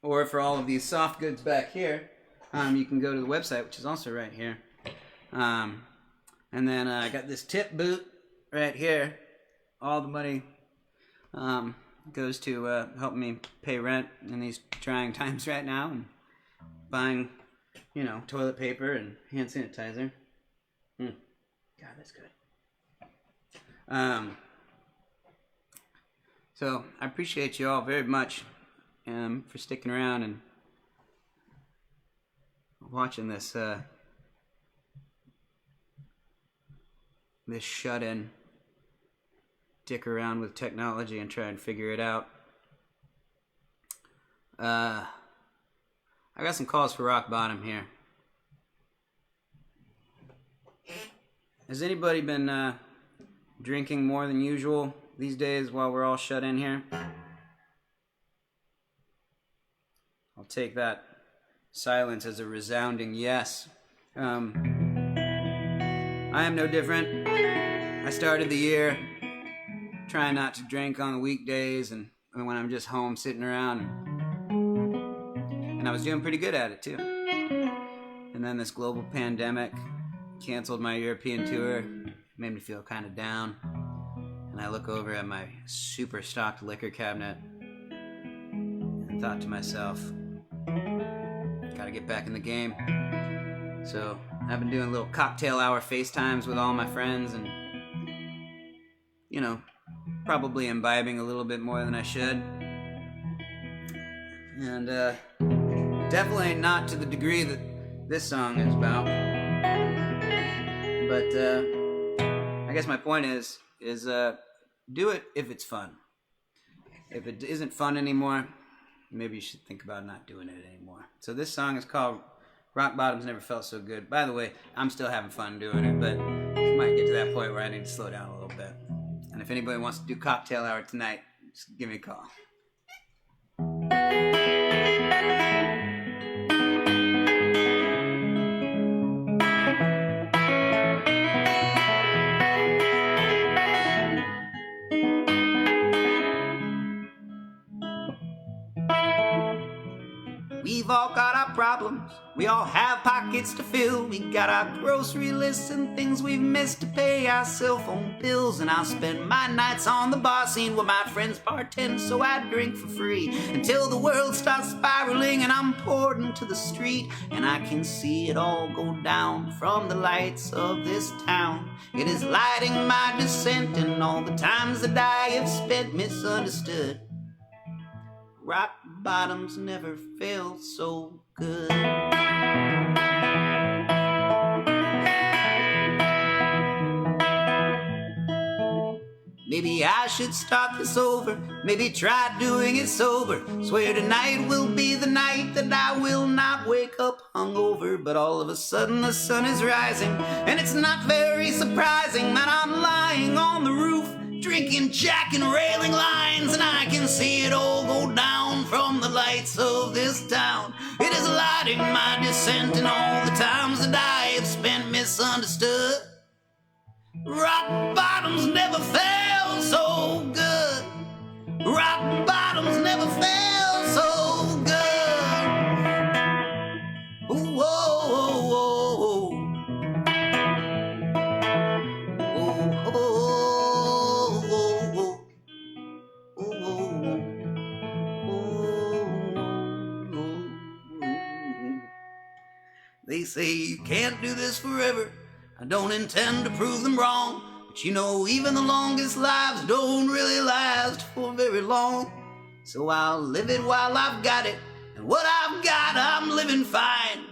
Or for all of these soft goods back here, you can go to the website, which is also right here. And then I got this tip boot right here. All the money goes to help me pay rent in these trying times right now, and buying, you know, toilet paper and hand sanitizer. God, that's good. So I appreciate you all very much for sticking around and watching this this shut-in dick around with technology and try and figure it out. I got some calls for rock bottom here. Has anybody been drinking more than usual these days while we're all shut in here? I'll take that silence as a resounding yes. I am no different. I started the year trying not to drink on the weekdays and when I'm just home sitting around. And I was doing pretty good at it too. And then this global pandemic canceled my European tour, made me feel kind of down. And I look over at my super stocked liquor cabinet and thought to myself, gotta get back in the game. So I've been doing little cocktail hour FaceTimes with all my friends and, you know, probably imbibing a little bit more than I should. And definitely not to the degree that this song is about. But I guess my point is do it if it's fun. If it isn't fun anymore, maybe you should think about not doing it anymore. So this song is called Rock Bottoms Never Felt So Good. By the way, I'm still having fun doing it, but it might get to that point where I need to slow down a little bit. And if anybody wants to do cocktail hour tonight, just give me a call. We've all got our problems, we all have pockets to fill. We got our grocery lists and things we've missed to pay our cell phone bills. And I'll spend my nights on the bar scene where my friends bartend so I drink for free until the world starts spiraling and I'm poured into the street. And I can see it all go down from the lights of this town. It is lighting my descent and all the times that I have spent misunderstood. Rock bottoms never felt so good. Maybe I should start this over, maybe try doing it sober. Swear tonight will be the night that I will not wake up hungover. But all of a sudden the sun is rising, and it's not very surprising that I'm lying on the roof, drinking Jack and railing lines, and I can see it all go down from the lights of this town. It is lighting my descent and all the times that I have spent misunderstood. Rock bottoms never felt so good. Rock bottoms never felt so good. Ooh, whoa, whoa, whoa. They say you can't do this forever. I don't intend to prove them wrong, but you know even the longest lives don't really last for very long. So I'll live it while I've got it, and what I've got I'm living fine.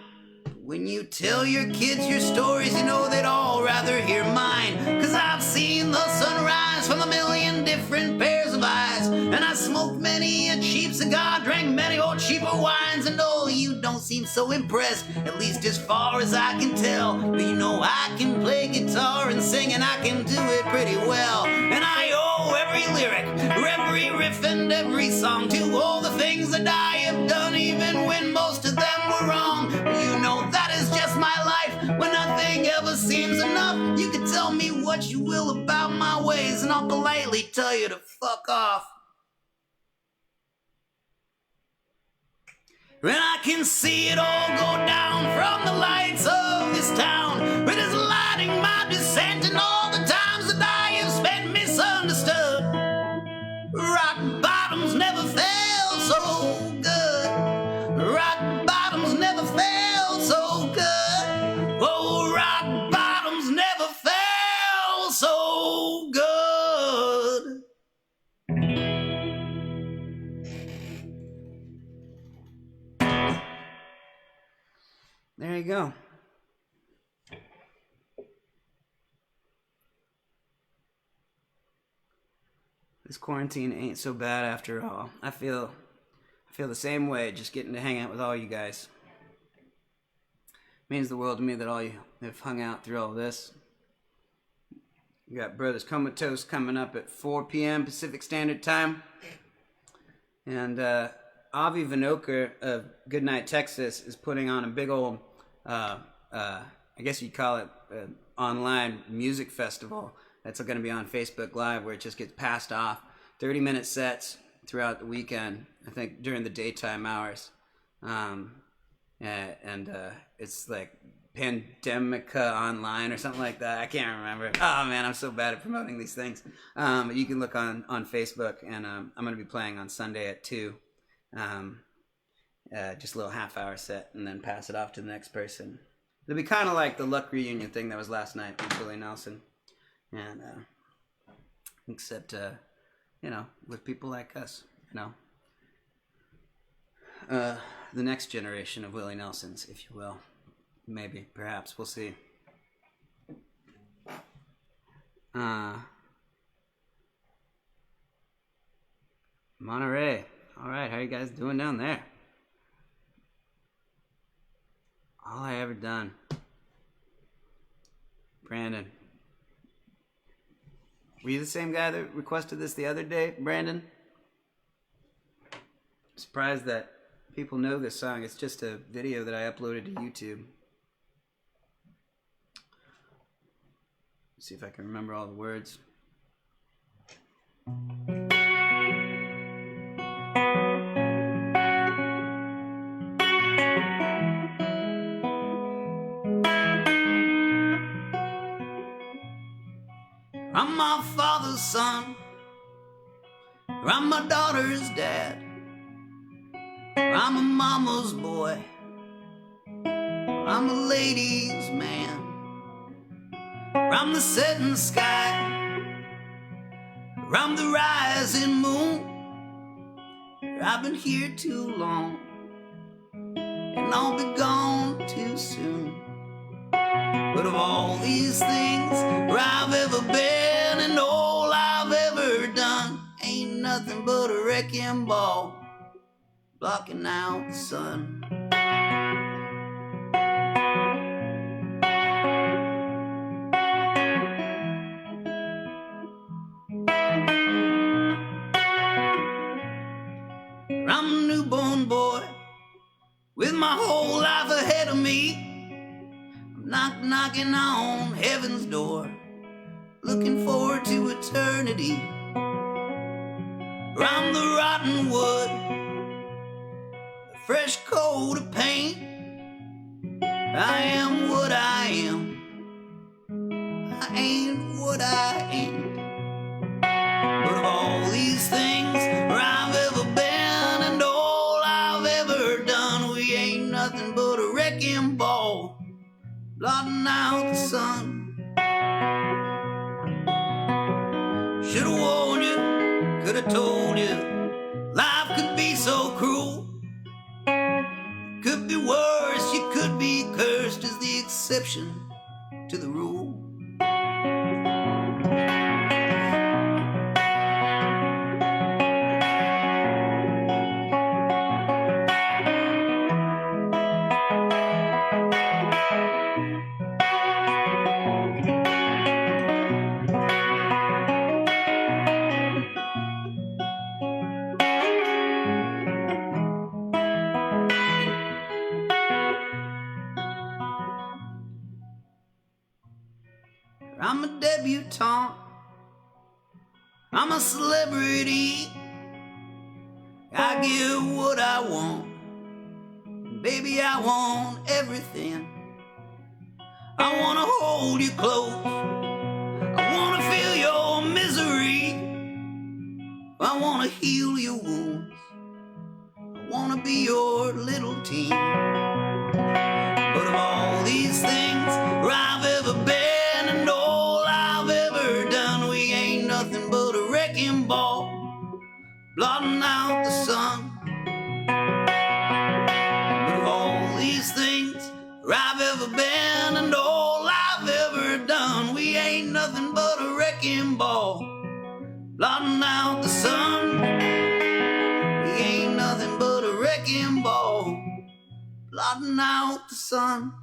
When you tell your kids your stories, you know they'd all rather hear mine. 'Cause I've seen the sunrise from a million different pairs of eyes, and I smoked many a cheap cigar, drank many old cheaper wines. And oh, you don't seem so impressed, at least as far as I can tell. But you know I can play guitar and sing, and I can do it pretty well. And I owe every lyric, every riff and every song to all the things that I have done, even when most of them were wrong. But you know that is just my life, when nothing ever seems enough. You can tell me what you will about my ways, and I'll politely tell you to fuck off. And I can see it all go down from the lights of this town. It is lighting my descent and all the times that I have spent misunderstood. Rock bottoms never felt so good. Rock bottoms never felt so good. Oh, rock bottoms never felt so good. There you go. This quarantine ain't so bad after all. I feel the same way just getting to hang out with all you guys. It means the world to me that all you have hung out through all this. We got Brothers Comatose coming up at 4 p.m. Pacific Standard Time. And Avi Vinokur of Goodnight, Texas is putting on a big old, I guess you'd call it online music festival. That's going to be on Facebook Live, where it just gets passed off. 30-minute sets throughout the weekend, I think during the daytime hours. and it's like Pandemica Online or something like that. I can't remember. Oh man, I'm so bad at promoting these things. You can look on Facebook, and I'm going to be playing on Sunday at 2. Just a little half-hour set, and then pass it off to the next person. It'll be kind of like the Luck reunion thing that was last night with Willie Nelson, and except with people like us, the next generation of Willie Nelsons, if you will. Maybe, perhaps, we'll see. Monterey. All right, how you guys doing down there? All I ever done. Brandon. Were you the same guy that requested this the other day, Brandon? I'm surprised that people know this song. It's just a video that I uploaded to YouTube. Let's see if I can remember all the words. I'm my father's son, or I'm my daughter's dad, or I'm a mama's boy, or I'm a ladies' man, or I'm the setting sky, or I'm the rising moon, or I've been here too long, and I'll be gone too soon. But of all these things where I've ever been and all I've ever done, ain't nothing but a wrecking ball blocking out the sun. I'm a newborn boy with my whole life ahead of me. Knocking on heaven's door, looking forward to eternity. Or I'm the rotten wood, a fresh coat of paint. I am what I am, I ain't what I ain't. But of all these things where I've ever been and all I've ever done, we ain't nothing but a wrecking ball blotting out the sun. Should've warned you, could've told you, life could be so cruel. It could be worse, you could be cursed as the exception to the rule. I'm a debutante, I'm a celebrity. I get what I want, baby, I want everything. I wanna hold you close, I wanna feel your misery, I wanna heal your wounds, I wanna be your little team. But of all these things where I've ever been and all I've ever done, we ain't nothing but a wrecking ball blotting out the sun. But of all these things where I've ever been and all I've ever done, we ain't nothing but a wrecking ball blotting out the sun. We ain't nothing but a wrecking ball blotting out the sun.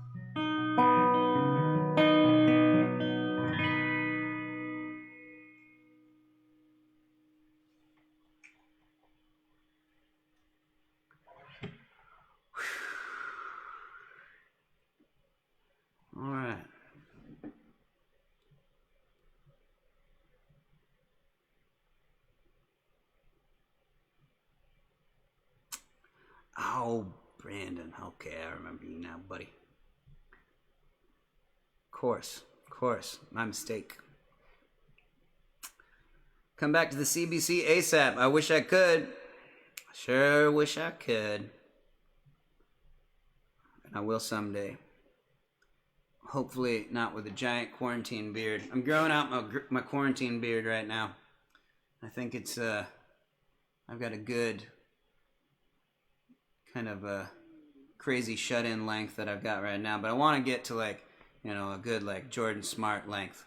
All right. Oh, Brandon. Okay, I remember you now, buddy. Of course. My mistake. Come back to the CBC ASAP. I wish I could. Sure wish I could. And I will someday. Hopefully not with a giant quarantine beard. I'm growing out my quarantine beard right now. I think it's, I've got a good kind of a crazy shut-in length that I've got right now. But I want to get to like, you know, a good like Jordan Smart length.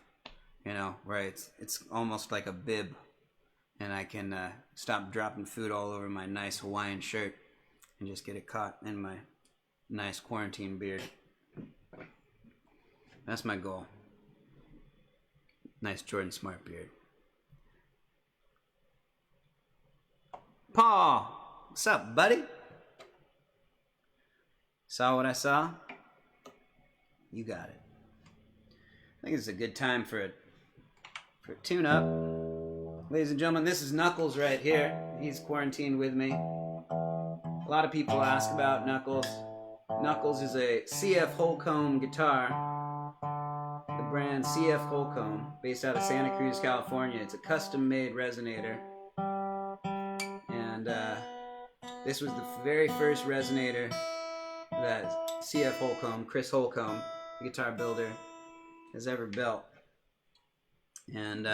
You know, where it's almost like a bib. And I can stop dropping food all over my nice Hawaiian shirt and just get it caught in my nice quarantine beard. That's my goal. Nice Jordan Smart beard. Paul, what's up, buddy? Saw what I saw? You got it. I think it's a good time for a tune-up. Ladies and gentlemen, this is Knuckles right here. He's quarantined with me. A lot of people ask about Knuckles. Knuckles is a CF Holcomb guitar. The brand CF Holcomb, based out of Santa Cruz, California. It's a custom-made resonator. And this was the very first resonator that CF Holcomb, Chris Holcomb, the guitar builder, has ever built. And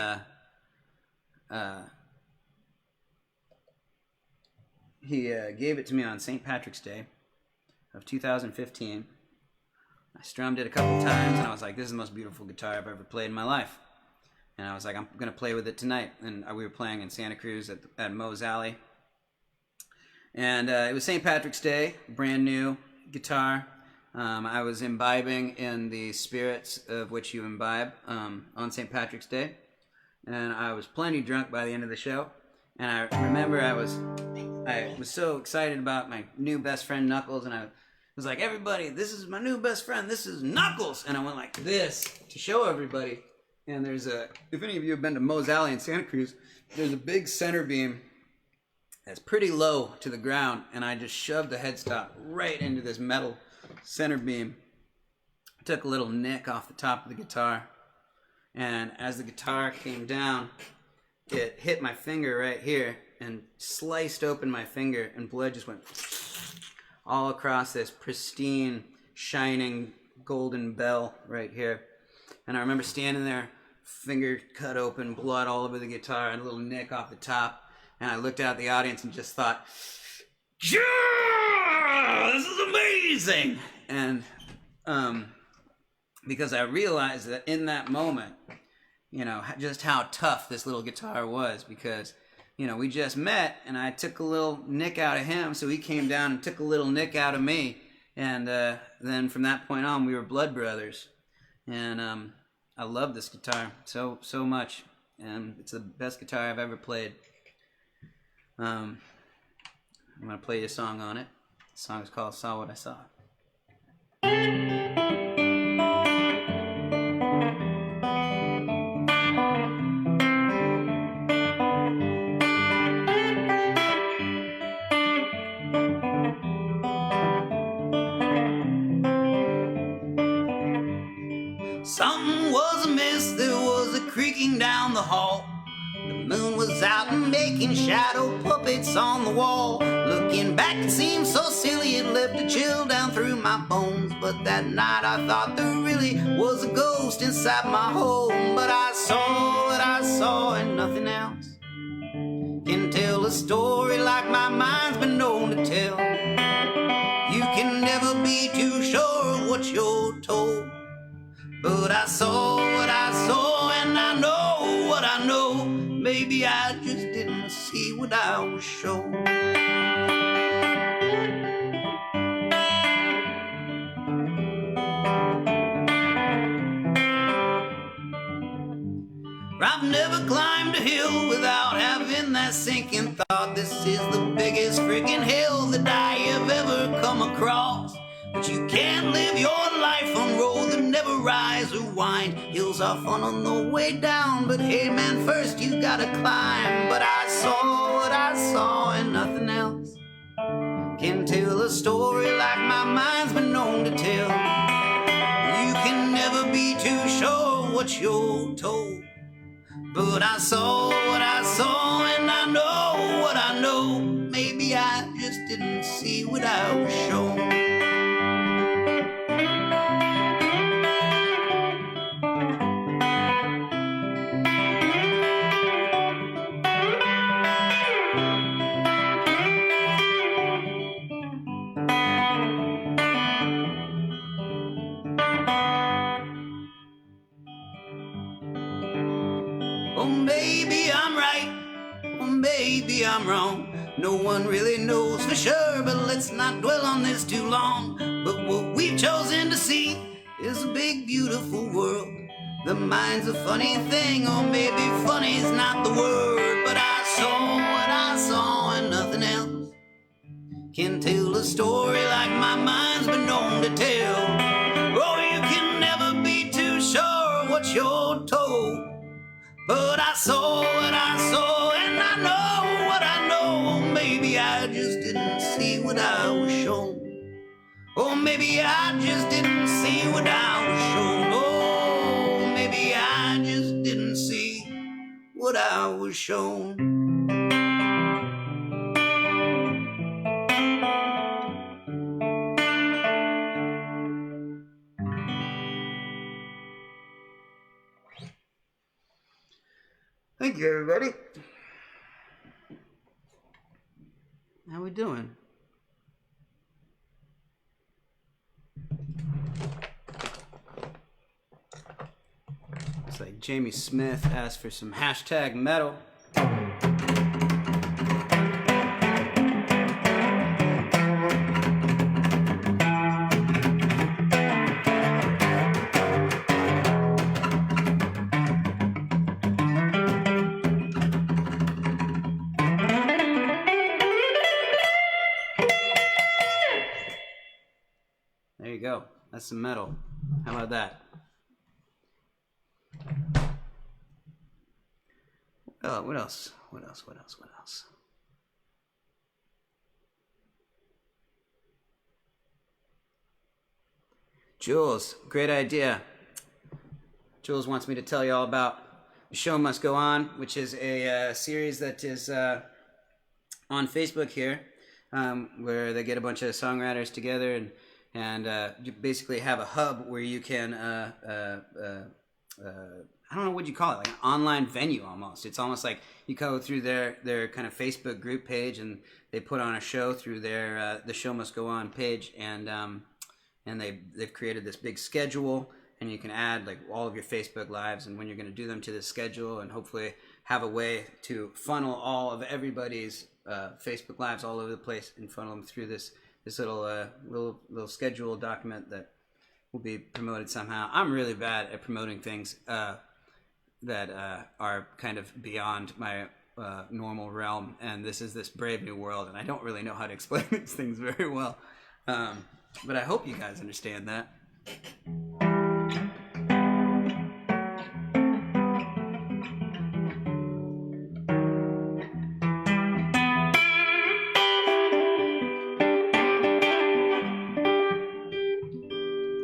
he gave it to me on St. Patrick's Day of 2015. I strummed it a couple times and I was like, this is the most beautiful guitar I've ever played in my life. And I was like, I'm going to play with it tonight. And we were playing in Santa Cruz at Moe's Alley. And it was St. Patrick's Day, brand new guitar. I was imbibing in the spirits of which you imbibe on St. Patrick's Day. And I was plenty drunk by the end of the show. And I remember I was so excited about my new best friend Knuckles, and I was like, everybody, this is my new best friend, this is Knuckles. And I went like this to show everybody. And there's if any of you have been to Moe's Alley in Santa Cruz, there's a big center beam that's pretty low to the ground, and I just shoved the headstock right into this metal center beam. I took a little nick off the top of the guitar. And as the guitar came down, it hit my finger right here and sliced open my finger, and blood just went all across this pristine, shining golden bell right here. And I remember standing there, finger cut open, blood all over the guitar, and a little nick off the top. And I looked out at the audience and just thought, yeah, this is amazing! And because I realized that in that moment, you know, just how tough this little guitar was, because, you know, we just met and I took a little nick out of him, so he came down and took a little nick out of me, and then from that point on we were blood brothers. And I love this guitar so much, and it's the best guitar I've ever played. I'm going to play you a song on it. The song is called Saw What I Saw. Something was amiss, there was a creaking down the hall. The moon was out and making shadow puppets on the wall. Looking back, it seemed so silly, it left a chill down through my bones. But that night I thought there really was a ghost inside my home. But I saw what I saw and nothing else can tell a story like my mind's been known to tell. You can never be too sure of what you're told. But I saw what I saw, and I know what I know. Maybe I just didn't see what I was shown. I've never climbed a hill without having that sinking thought. This is the biggest freaking hill that I have ever come across. But you can't live your life on roads that never rise or wind. Hills are fun on the way down, but hey man, first you gotta climb. But I saw what I saw and nothing else can tell a story like my mind's been known to tell. You can never be too sure what you're told. But I saw what I saw and I know what I know. Maybe I just didn't see what I was shown. Oh, maybe I'm right, or maybe I'm wrong. No one really knows for sure, but let's not dwell on this too long. But what we've chosen to see is a big, beautiful world. The mind's a funny thing, or maybe funny's not the word. But I saw what I saw and nothing else can tell a story like my mind's been known to tell. Oh, you can never be too sure what you're told. But I saw what I saw and I know what I know. Maybe I just didn't see what I was shown. Or maybe I just didn't see what I was shown. Oh, maybe I just didn't see what I was shown. Thank you, everybody. How we doing? It's like Jamie Smith asked for some hashtag metal. There you go. That's some metal. How about that? What else? What else? Jules, great idea. Jules wants me to tell you all about The Show Must Go On, which is a series that is on Facebook here, where they get a bunch of songwriters together and you basically have a hub where you can I don't know what you call it, like an online venue almost. It's almost like you go through their kind of Facebook group page and they put on a show through their The Show Must Go On page, and they've created this big schedule, and you can add like all of your Facebook lives and when you're going to do them to this schedule, and hopefully have a way to funnel all of everybody's Facebook lives all over the place and funnel them through this little schedule document that will be promoted somehow. I'm really bad at promoting things that are kind of beyond my normal realm, and this is this brave new world, and I don't really know how to explain these things very well, but I hope you guys understand that.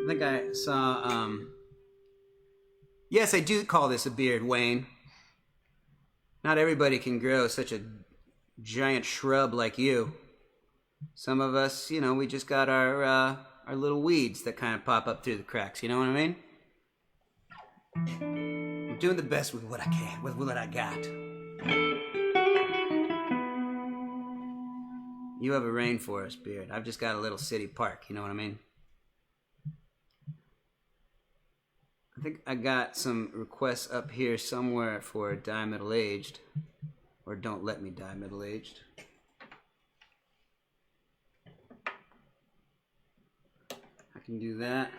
I think I saw, yes, I do call this a beard, Wayne. Not everybody can grow such a giant shrub like you. Some of us, we just got our little weeds that kind of pop up through the cracks, you know what I mean? I'm doing the best with what I can, with what I got. You have a rainforest, beard. I've just got a little city park, you know what I mean? I think I got some requests up here somewhere for Die Middle Aged, or Don't Let Me Die Middle Aged. I can do that.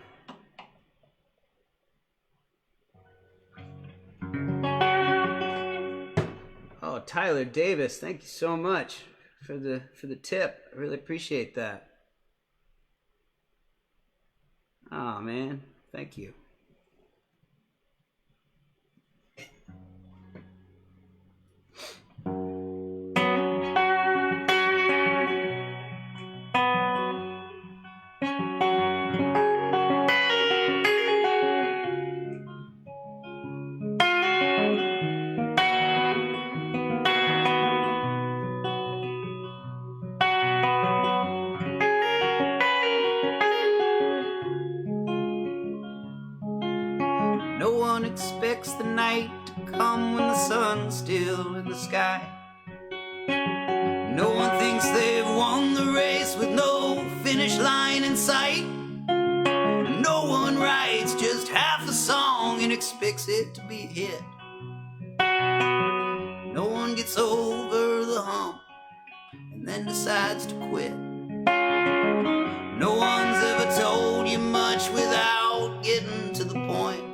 Oh, Tyler Davis, thank you so much for the tip. I really appreciate that. Oh man, thank you. one expects the night to come when the sun's still in the sky. No one thinks they've won the race with no finish line in sight. No one writes just half a song and expects it to be a hit. No one gets over the hump and then decides to quit. No one's ever told you much without getting to the point.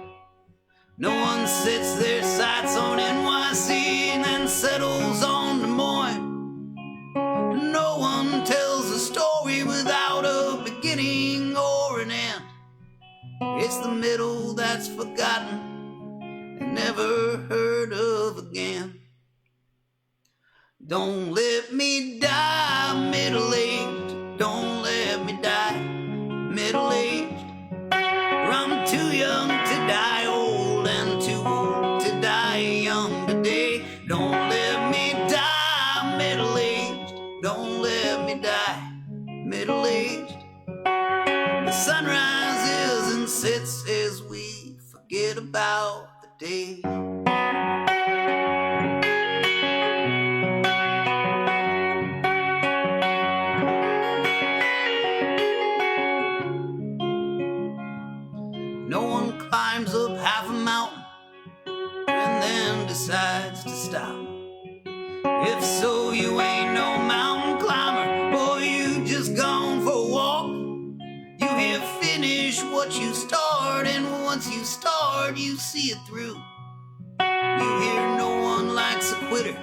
No one sets their sights on NYC and then settles on Des Moines. No one tells a story without a beginning or an end. It's the middle that's forgotten and never heard of again. Don't let me die middle-aged. Don't let me die middle-aged. I'm too young to die old and too old to die young today. Don't let me die middle-aged. Don't let me die middle-aged. The sun rises and sets as we forget about the day. No one climbs up half a mountain and then decides to stop. If so, you ain't no mountain climber, boy, you just gone for a walk. You here finish what you start, and once you start, you see it through. You hear no one likes a quitter,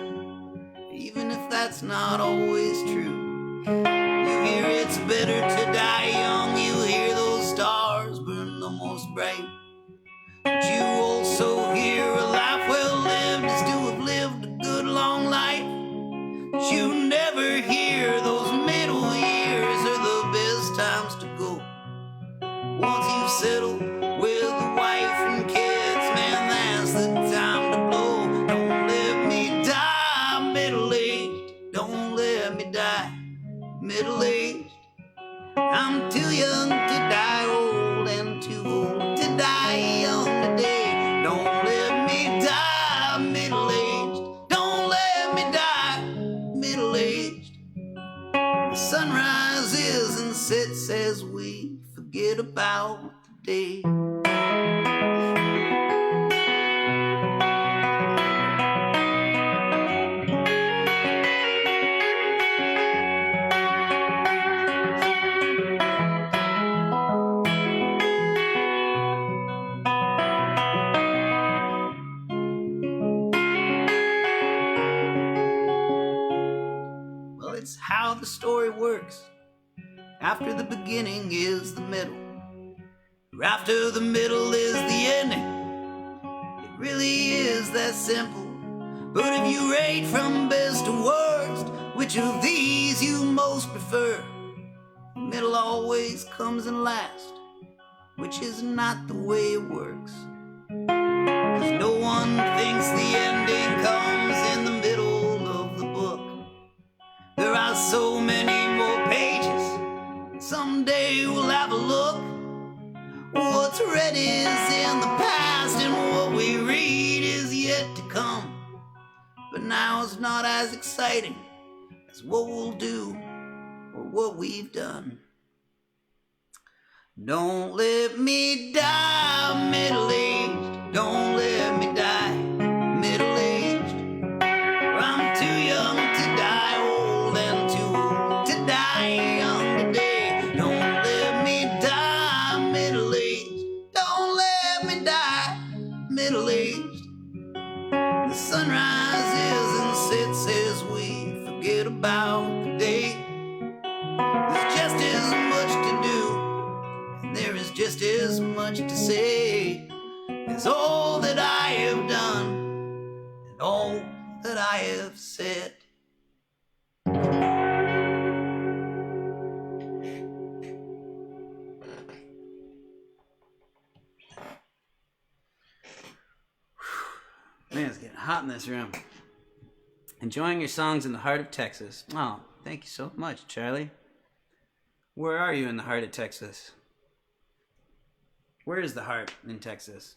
even if that's not always true. You hear it's better to die young, you hear those stars burn the most bright. But you also hear a life well lived is to have lived a good long life. But you never hear those middle years are the best times to go. Once you settle with a wife and kids, man, that's the time to blow. Don't let me die middle-aged. Don't let me die middle-aged. I'm too young to die old and too old to die young today. Don't let me die middle-aged. Don't let me die middle-aged. The sun rises and sets as we forget about the day. It's how the story works. After the beginning is the middle, or after the middle is the ending. It really is that simple. But if you rate from best to worst, which of these you most prefer, the middle always comes in last, which is not the way it works. 'Cause no one thinks the ending comes in the middle of the book. There are so many more pages. Someday we'll have a look. What's read is in the past, and what we read is yet to come. But now it's not as exciting as what we'll do or what we've done. Don't let me die middle-aged. Don't let me die middle-aged. I'm too young to die old and too old to die young today. Don't let me die middle-aged. Don't let me die middle-aged. The sun rises and sets as we forget about the day. There's just as much to do, and there is just as much to say. It's all that I have done and all that I have said. Man, it's getting hot in this room. Enjoying your songs in the heart of Texas. Oh, thank you so much, Charlie. Where are you in the heart of Texas? Where is the heart in Texas?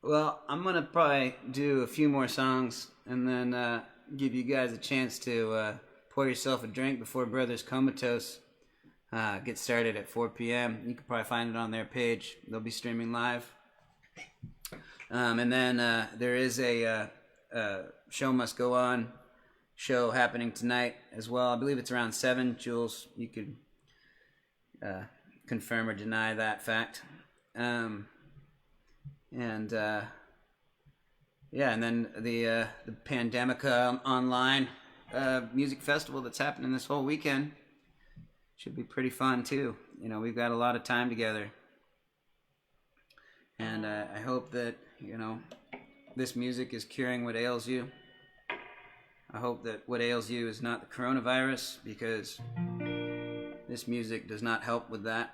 Well, I'm gonna probably do a few more songs and then give you guys a chance to pour yourself a drink before Brothers Comatose gets started at 4 p.m. You can probably find it on their page. They'll be streaming live. And then there is a Show Must Go On show happening tonight as well. I believe it's around 7. Jules, you could confirm or deny that fact. And then the Pandemica online music festival that's happening this whole weekend should be pretty fun too. You know, we've got a lot of time together, and I hope that, you know, this music is curing what ails you. I hope that what ails you is not the coronavirus, because this music does not help with that.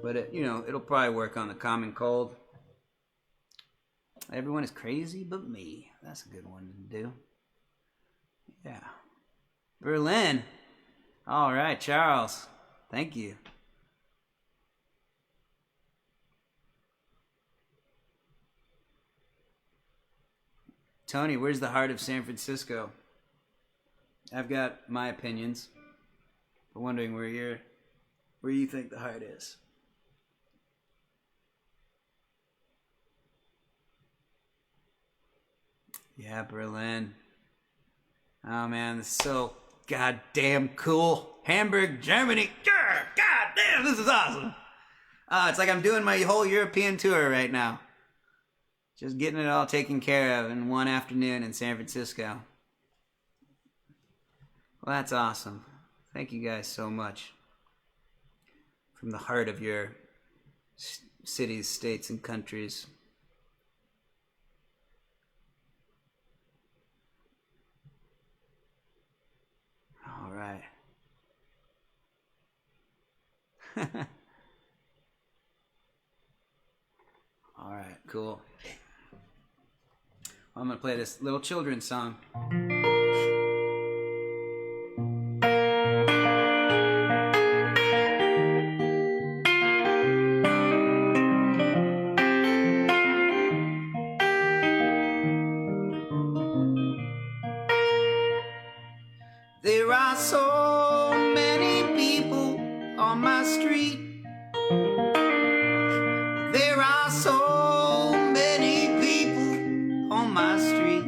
But it'll probably work on the common cold. Everyone is crazy but me. That's a good one to do. Yeah. Berlin. All right, Charles. Thank you. Tony, where's the heart of San Francisco? I've got my opinions, but wondering where you think the heart is. Yeah, Berlin. Oh man, this is so goddamn cool. Hamburg, Germany. God damn, this is awesome. It's like I'm doing my whole European tour right now. Just getting it all taken care of in one afternoon in San Francisco. Well, that's awesome. Thank you guys so much. From the heart of your cities, states, and countries. All right. All right, cool. I'm going to play this little children's song. There are so many people on my street. There are so many people on my street.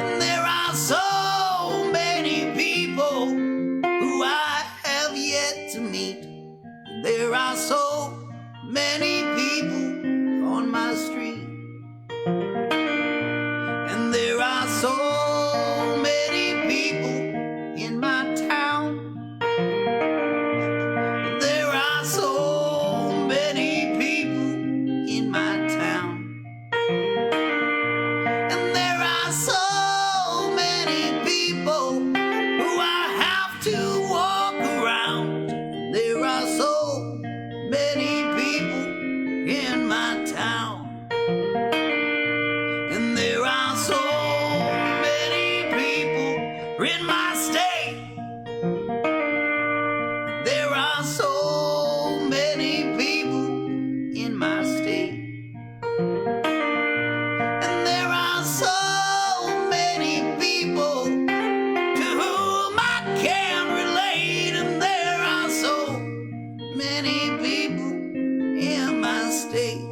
And there are so many people who I have yet to meet. There are so many people on my street. And there are so many people in my town. There are so many people in my town. And there are so many people who I have to walk around. There are so many people in my town. And there are so many people in my state. There are so many people in my state. And there are so many people to whom I can relate. And there are so many people in my state.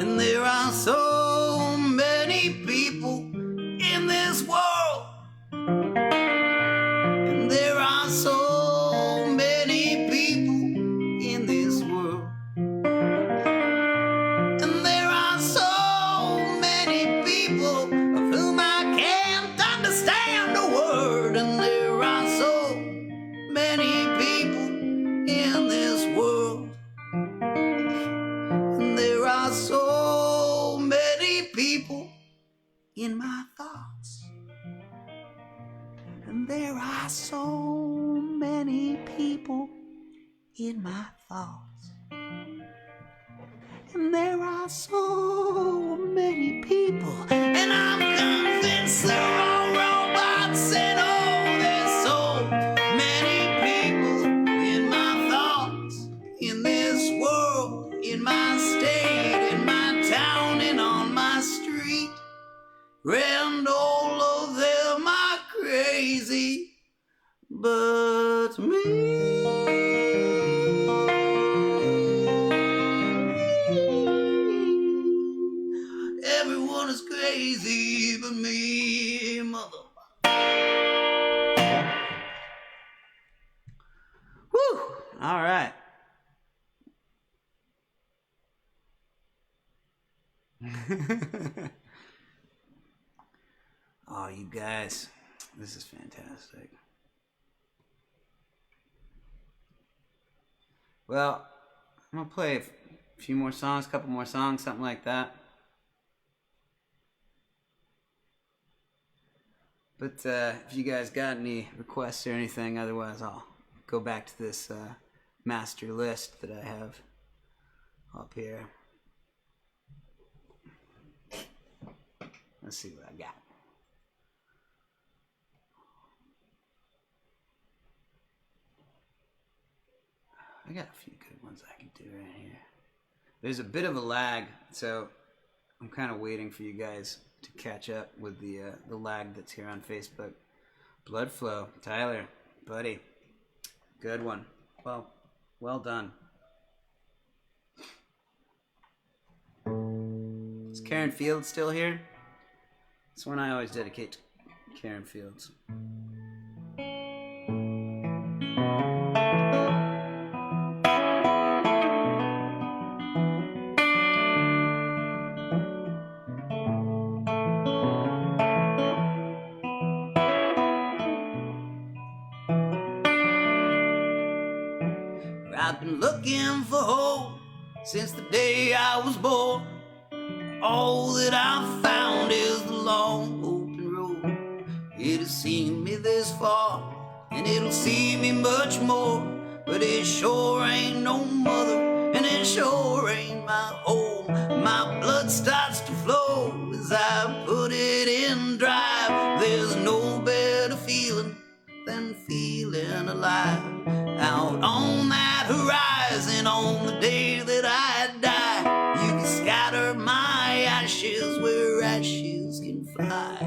And there are so many people in this world. And there are so many people in this world. And there are so many people of whom I can't understand a word. And there are so many people in this world. in my thoughts. And there are so many people in my thoughts. And there are so many people, and I'm convinced they're all robots. And oh, there's so many people in my thoughts, in this world, in my state, in my town, and on my street. And all of them are crazy, but me. Everyone is crazy but me, mother. Whew! All right. Oh, you guys, this is fantastic. Well, I'm gonna play a few more songs, a couple more songs, something like that. But if you guys got any requests or anything, otherwise I'll go back to this master list that I have up here. Let's see what I got. I got a few good ones I can do right here. There's a bit of a lag, so I'm kind of waiting for you guys to catch up with the lag that's here on Facebook. Blood Flow, Tyler, buddy, good one. Well done. Is Karen Fields still here? It's one I always dedicate to Karen Fields. I've been looking for hope since the day I was born. All that I've found is the long open road. It has seen me this far, and it'll see me much more. But it sure ain't no mother, and it sure ain't my home. My blood starts to flow as I put it in drive. There's no better feeling than feeling alive. Out on that horizon, on the day that I die, you can scatter my ashes where ashes can fly.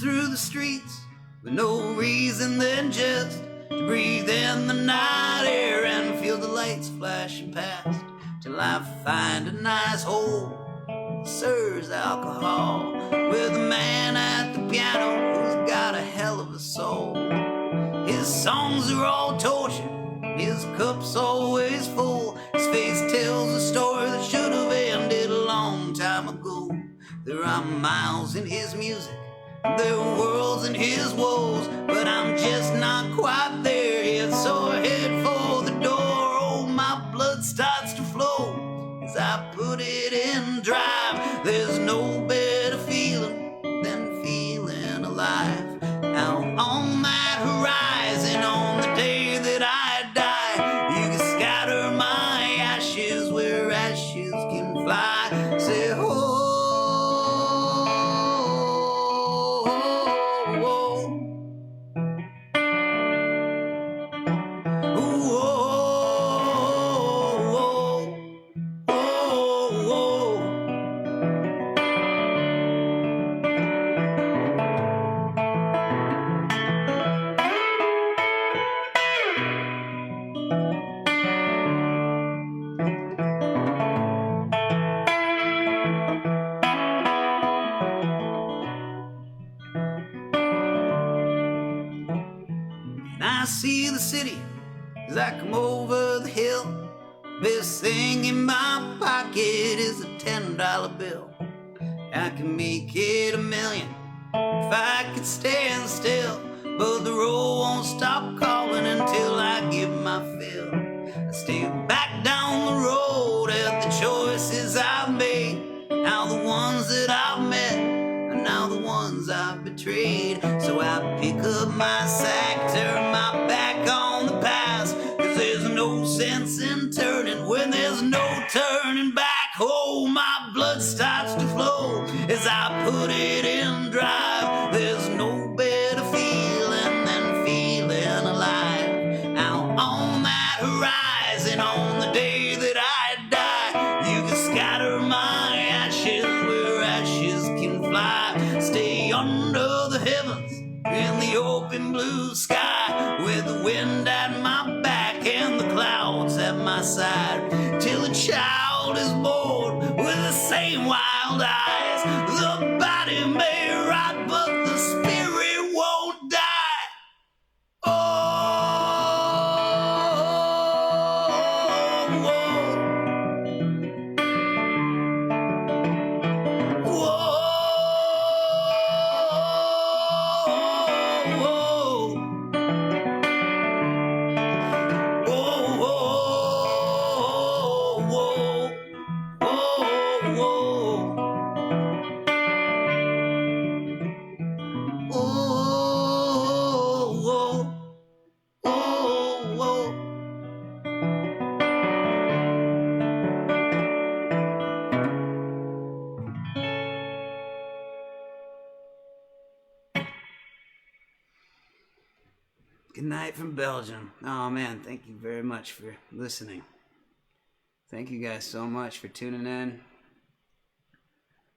Through the streets with no reason than just to breathe in the night air and feel the lights flashing past, till I find a nice hole that serves alcohol, with a man at the piano who's got a hell of a soul. His songs are all torture, his cup's always full, his face tells a story that should have ended a long time ago. There are miles in his music, there are worlds in his woes, but I'm just not quite there yet, so I head for the door. Oh, my blood starts to flow as I put it in drive. There's no better feeling than feeling alive. Out on that horizon, on the day that I die, you can scatter my ashes where ashes can fly. Say, oh, best thing in my pocket is a $10 bill. I can make it 1,000,000 if I could stand still, but the road won't stop calling until I get my fill. I stay back down the road at the choices I've made. Now the ones that I've met, and now the ones I've betrayed. So I pick up my sack, turn my back on the past, 'cause there's no sense in turning when there's no turning back. Oh, my blood starts to flow as I put it in drive. There's no better feeling than feeling alive. Out on that horizon, on the day that I die, you can scatter my ashes where ashes can fly. Stay under the heavens in the open blue sky, with the wind at my back and the clouds at my side, till a child is born with the same wild eyes. The body may rot, but the spirit won't die. Oh, good night from Belgium. Oh man, thank you very much for listening. Thank you guys so much for tuning in.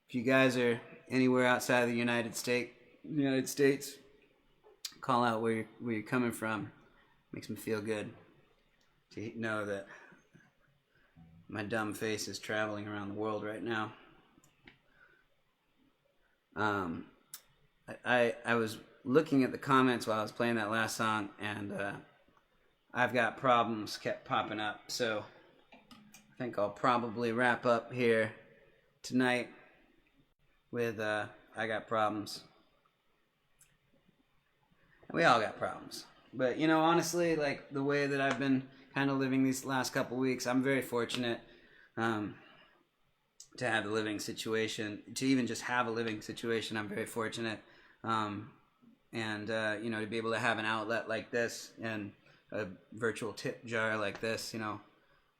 If you guys are anywhere outside of the United States, call out where you're coming from. Makes me feel good to know that my dumb face is traveling around the world right now. I was looking at the comments while I was playing that last song, and I've got problems kept popping up, so I think I'll probably wrap up here tonight with I got problems. We all got problems, but honestly, like the way that I've been kind of living these last couple weeks, I'm very fortunate to have a living situation, to even just have a living situation. I'm very fortunate. And to be able to have an outlet like this and a virtual tip jar like this, and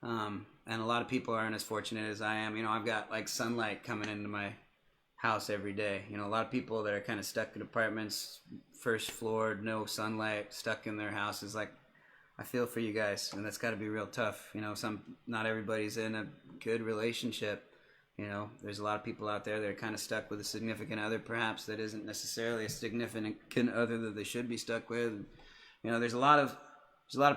a lot of people aren't as fortunate as I am. I've got like sunlight coming into my house every day. A lot of people that are kind of stuck in apartments, first floor, no sunlight, stuck in their houses. Like, I feel for you guys, and that's got to be real tough. Not everybody's in a good relationship. There's a lot of people out there that are kind of stuck with a significant other, perhaps, that isn't necessarily a significant other that they should be stuck with. There's a lot of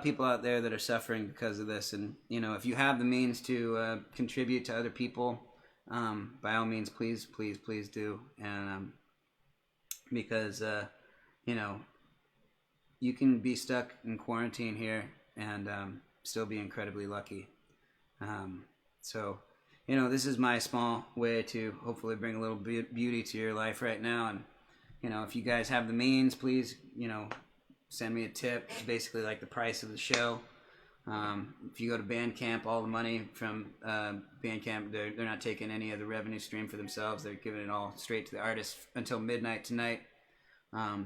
people out there that are suffering because of this. And, if you have the means to contribute to other people, by all means, please, please, please do. And because, you can be stuck in quarantine here and still be incredibly lucky. So... this is my small way to hopefully bring a little beauty to your life right now. And, if you guys have the means, please, send me a tip. It's basically like the price of the show. If you go to Bandcamp, all the money from Bandcamp, they're not taking any of the revenue stream for themselves. They're giving it all straight to the artist until midnight tonight.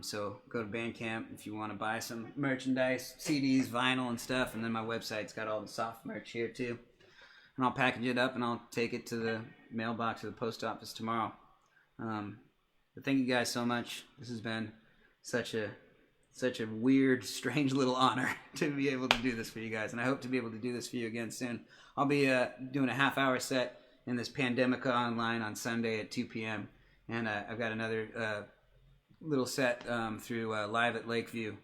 So go to Bandcamp if you want to buy some merchandise, CDs, vinyl and stuff. And then my website's got all the soft merch here too. And I'll package it up and I'll take it to the mailbox or the post office tomorrow. But thank you guys so much. This has been such a weird, strange little honor to be able to do this for you guys. And I hope to be able to do this for you again soon. I'll be doing a half-hour set in this Pandemica online on Sunday at 2 p.m. And I've got another little set through Live at Lakeview,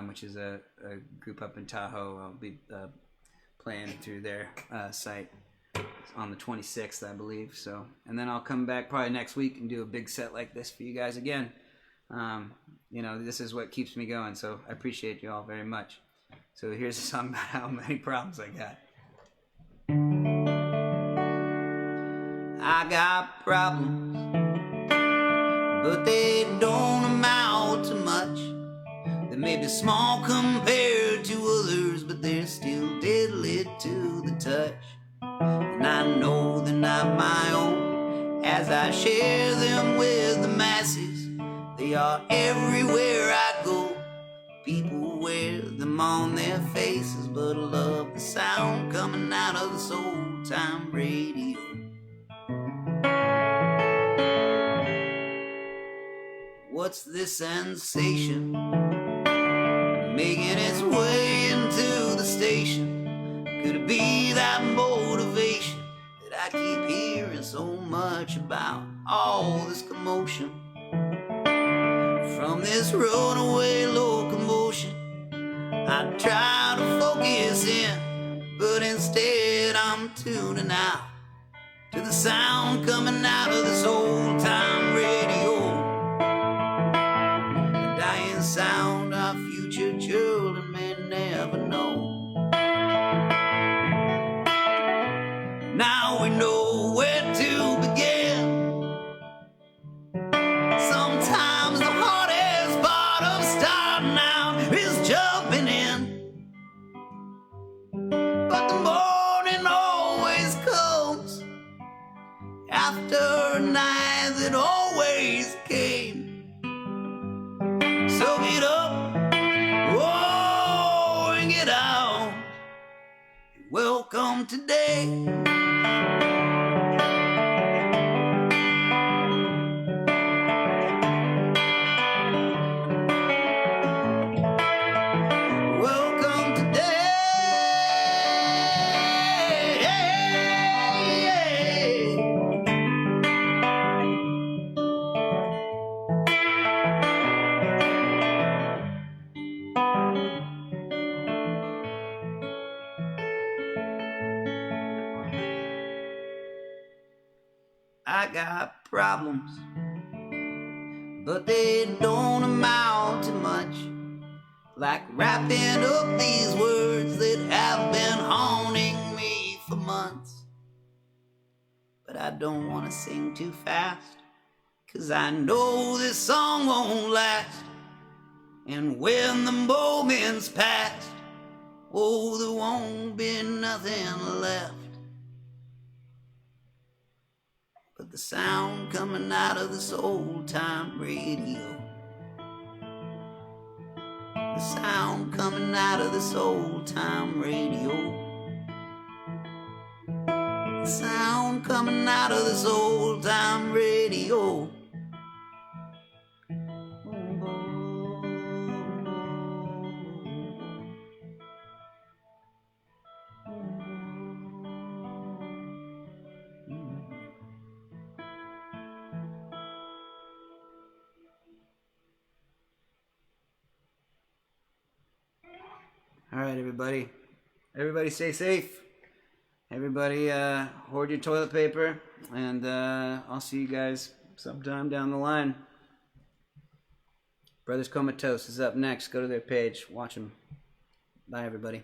which is a group up in Tahoe. I'll be... playing through their site on the 26th, I believe. So, and then I'll come back probably next week and do a big set like this for you guys again. This is what keeps me going. So I appreciate you all very much. So here's a song about how many problems I got. I got problems, but they don't amount to much. They may be small compared to others, but they're still deadly to the touch. And I know they're not my own as I share them with the masses. They are everywhere I go. People wear them on their faces, but I love the sound coming out of this old time radio. What's this sensation making its way into the station? Could it be that motivation that I keep hearing so much about? All this commotion from this runaway locomotion. I try to focus in, but instead I'm tuning out to the sound coming out of this old time radio. The dying sound our future children may never know. Now we know where to begin. Sometimes the hardest part of starting out is jumping in, but the morning always comes after a night that always came. So get up, oh, and get out. Welcome today. Welcome today. I got problems, but they don't amount to much. Like wrapping up these words that have been haunting me for months. But I don't want to sing too fast, 'cause I know this song won't last. And when the moment's past, oh, there won't be nothing left but the sound coming out of this old time radio. The sound coming out of this old time radio. The sound coming out of this old time radio. All right, everybody. Everybody stay safe. Everybody hoard your toilet paper, and I'll see you guys sometime down the line. Brothers Comatose is up next. Go to their page. Watch them. Bye, everybody.